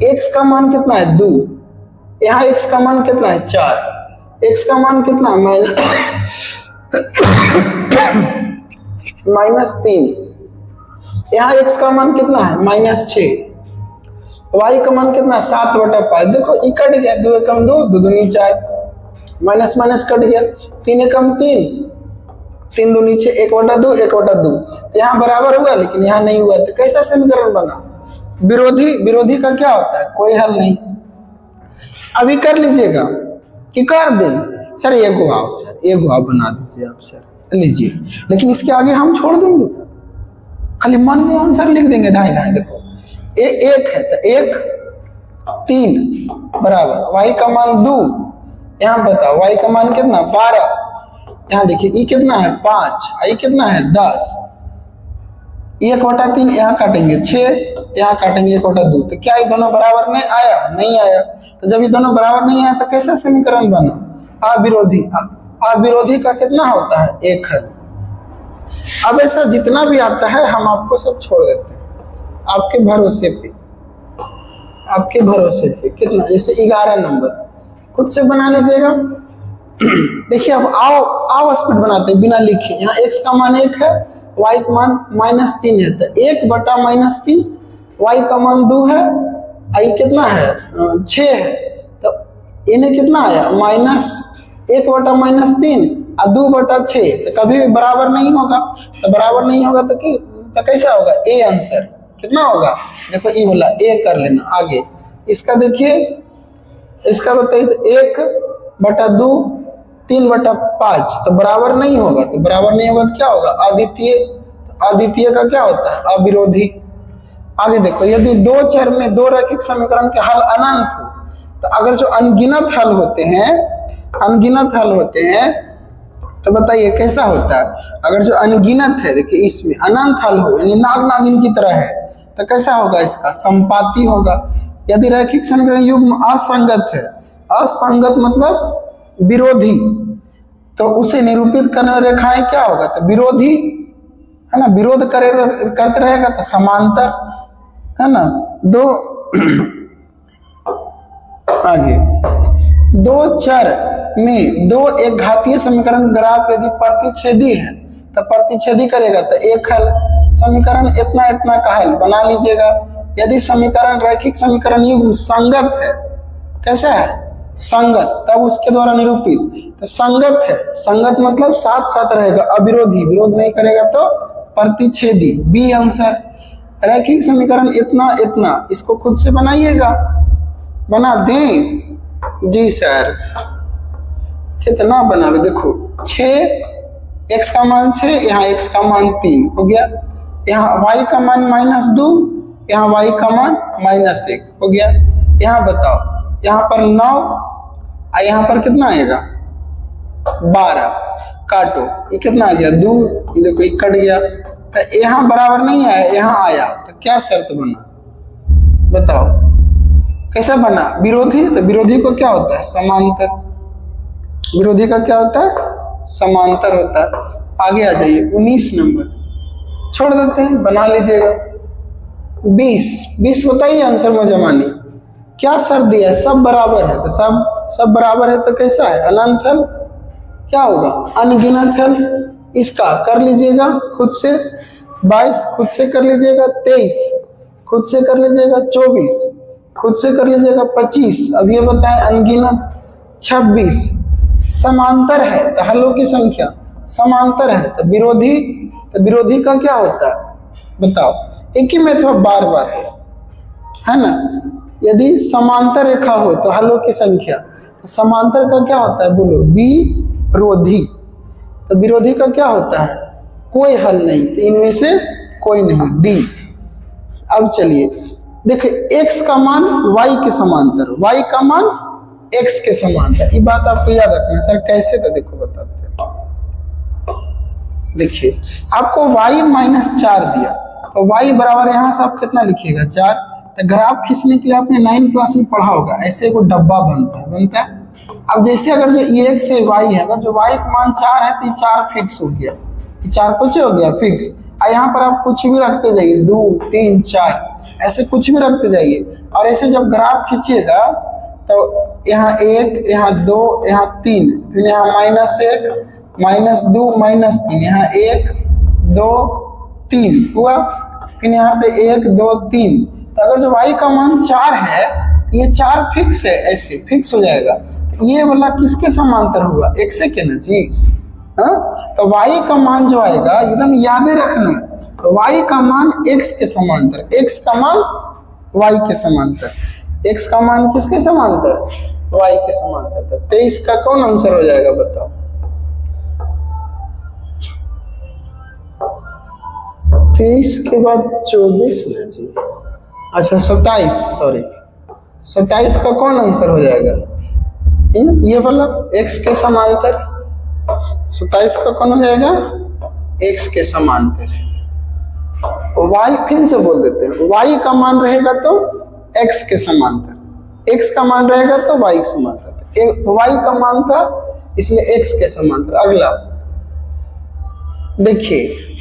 x का मान कितना है 2, यहाँ x का मान कितना है 4, x का मान कितना है -3, यहाँ x का मान कितना है -6, y का मान कितना 7 बटा 5। देखो ये कट गया, 2 एकम 2, 2 दूनी 4, माइनस माइनस कट गया, 3 एकम 3, 3 दूनी 6, 1 बटा 2, 1 बटा 2। यहाँ बराबर हुआ लेकिन यहाँ नहीं हुआ, तो कैसा समीकरण बना? विरोधी। विरोधी का क्या होता है? कोई हल नहीं। अभी कर लीजिएगा कि कर दें सर, एगो आप सर, एगो आप बना दीजिए आप सर, लीजिए, लेकिन इसके आगे हम छोड़ देंगे सर, खाली मन में आंसर लिख देंगे दाएं दाएं। देखो 1 है तो 1, 3 बराबर y का मान 2, यहाँ बताओ y का मान कितना 12, यहाँ देखिए ये कितना है 5, ये कितना है 10, 1 बटा 3 यहाँ काटेंगे 6, यहाँ काटेंगे 1 बटा 2। तो क्या ये दोनों बराबर नहीं आया? नहीं आया। तो जब ये दोनों बराबर नहीं आया तो कैसा समीकरण बना? अविरोधी। अविरोधी का कितना होता है? 1 हल। अब ऐसा जितना भी आता है हम आपको सब छोड़ देते हैं, आपके भरोसे पे, आपके भरोसे पे। कितना? जैसे 11 नंबर खुद से बना लीजिएगा। देखिए अब आओ स्पीड बनाते हैं बिना लिखे। यहाँ x का मान 1 है, y का मान -3 है, तो 1 बटा -3, y का मान 2 है, i कितना है 6 है, तो इन्हें कितना आया -1 बटा -3 और 2 बटा 6। तो कभी भी बराबर नहीं होगा, तो बराबर नहीं होगा तो कैसा होगा? A answer. कितना होगा? देखो ये बोला ए कर लेना। आगे इसका देखिए, इसका बताइए तो 1 बटा 2, 3 बटा 5, तो बराबर नहीं होगा। तो बराबर नहीं होगा तो क्या होगा? अद्वितीय। अद्वितीय का क्या होता है? अविरोधी। आगे देखो, यदि 2 चर में 2 रैखिक समीकरण के हल अनंत हो, तो अगर जो अनगिनत हल होते हैं, अनगिनत हल होते हैं, तो बताइए कैसा होता है? अगर जो अनगिनत है, देखिए इसमें अनंत हल हो, यानी नाग नागिन की तरह है, तो कैसा होगा? इसका संपाती होगा। यदि रैखिक समीकरण युग्म असंगत है, असंगत मतलब विरोधी, तो उसे निरूपित करने वाली रेखाएं क्या होगा? तो विरोधी है ना, विरोध करते रहेगा तो समांतर है ना। दो आगे 2 चर में 2 एक घातीय समीकरण ग्राफ यदि प्रतिच्छेदी है तो प्रतिच्छेदी करेगा तो एक हल। समीकरण इतना इतना का हल बना लीजिएगा। यदि समीकरण रैखिक समीकरण युग्म संगत है, कैसा है? संगत, तब उसके द्वारा निरूपित। तो संगत है, संगत मतलब साथ साथ रहेगा, अविरोधी, विरोध नहीं करेगा तो प्रतिच्छेदी, बी आंसर। रैखिक समीकरण इतना इतना, इसको खुद से बनाइएगा। बना दें जी सर, कितना बनावे? देखो 6, x का मान 6, यहाँ x का मान 3 हो गया, यहाँ y का मान -2, यहाँ y का मान -1 हो गया। यहाँ बताओ, यहाँ पर 9 और यहाँ पर कितना आएगा? 12। काटो, ये कितना आ गया? 2। ये देखो ये कट गया, तो यहाँ बराबर नहीं आया, यहाँ आया, तो क्या शर्त बना? बताओ कैसा बना? विरोधी। तो विरोधी को क्या होता है? समांतर। विरोधी का क्या होता है? समांतर होता है। आगे आ जाइए 19 नंबर, छोड़ देते हैं, बना लीजिएगा। 20 बताइए आंसर में जमानी। क्या शर्त दिया है? सब बराबर है, तो सब बराबर है तो कैसा है? अनंत हल। क्या होगा? अनगिनत हल। इसका कर लीजिएगा खुद से। 22 खुद से कर लीजिएगा। 23 खुद से कर लीजिएगा। 24 खुद से कर लीजिएगा। 25 अब ये बताएं अनगिनत। 26 समांतर है तो हलों की संख्या समांतर है तो विरोधी। तो विरोधी का क्या होता है? बताओ, एक ही में तो बार बार है ना। यदि समांतर रेखा हो तो हलों की संख्या, तो समांतर का क्या होता है बोलो, विरोधी। तो विरोधी का क्या होता है, कोई हल नहीं, तो इनमें से कोई नहीं, डी। अब चलिए देखिए, x का मान y के समांतर, y का मान x के समांतर, ये बात आपको याद रखना। सर कैसे, तो देखो बताते हैं। देखिए आपको y -4 दिया, तो y बराबर यहाँ से आप कितना लिखिएगा, 4। तो ग्राफ खींचने के लिए आपने 9 क्लास में पढ़ा होगा, ऐसे एक डब्बा बनता है। अब जैसे अगर जो x से y है, अगर जो y का मान 4 है तो ये 4 फिक्स हो गया, ये 4 कुछ हो गया फिक्स। यहाँ पर आप कुछ भी रखते जाइए, 2 3 4 ऐसे कुछ भी रखते जाइए। और ऐसे जब ग्राफ खींचिएगा तो यहाँ 1, यहाँ 2, यहाँ 3, फिर यहाँ -1, -2, -3, यहाँ 1 2 3 हुआ, फिर यहाँ पे 1 2 3। तो अगर जो y का मान 4 है, ये 4 फिक्स है, ऐसे फिक्स हो जाएगा। ये वाला किसके समांतर होगा, x के ना जी। हाँ, तो y का मान जो आएगा एकदम याद रखना, तो y का मान x के समांतर, x का मान y के समांतर, x का मान किसके समांतर, y के समांतर। तो 23 का कौन आंसर हो जाएगा बताओ, 23 के बाद 24 ना जी, अच्छा 27, सॉरी 27 का कौन आंसर हो जाएगा, ये वाला x के समांतर। 27 का कौन हो जाएगा, x के समांतर। y फिर से बोल देते हैं, y का मान रहेगा तो x के समांतर, x का मान रहेगा तो y के समांतर, तो y का मान था इसलिए x के समांतर। अगला देखिए,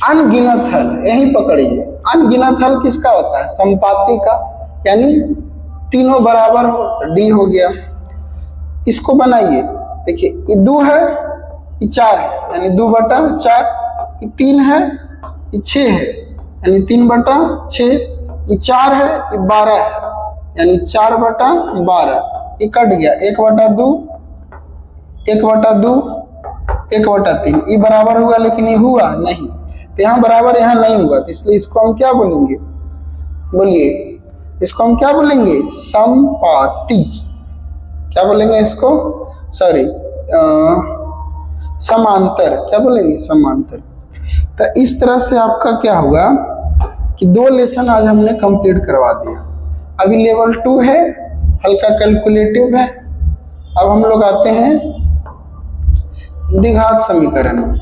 अनगिनत हल, यही पकड़िए। अनगिनत हल किसका होता है, संपाती का, यानी तीनों बराबर हो तो d हो गया। इसको बनाइए, देखिए ये 2 है, ये 4 है, यानी 2/4, ये 3 है, ये 6 है, यानी 3/6, ये 4 है, ये 12 है, यानी 4/12, ये कट गया, 1/2, 1/2, 1/3, ये बराबर हुआ, लेकिन ये हुआ नहीं, तो यहाँ बराबर यहाँ नहीं हुआ, तो इसलिए इसको हम क्या बोलेंगे, बोलिए इसको हम क्या बोलेंगे, संपाती। क्या बोलेंगे इसको, सॉरी समांतर, क्या बोलेंगे, समांतर। तो इस तरह से आपका क्या होगा कि 2 लेसन आज हमने कंप्लीट करवा दिया। अभी लेवल 2 है, हल्का कैलकुलेटिव है। अब हम लोग आते हैं द्विघात समीकरण में।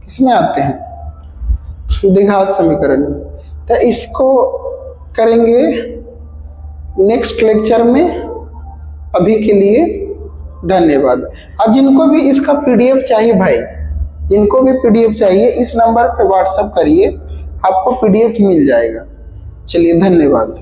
किसमें आते हैं, द्विघात समीकरण में। तो इसको करेंगे नेक्स्ट लेक्चर में। अभी के लिए धन्यवाद। और जिनको भी इसका पीडीएफ चाहिए भाई, जिनको भी पीडीएफ चाहिए इस नंबर पे व्हाट्सएप करिए, आपको पीडीएफ मिल जाएगा। चलिए धन्यवाद।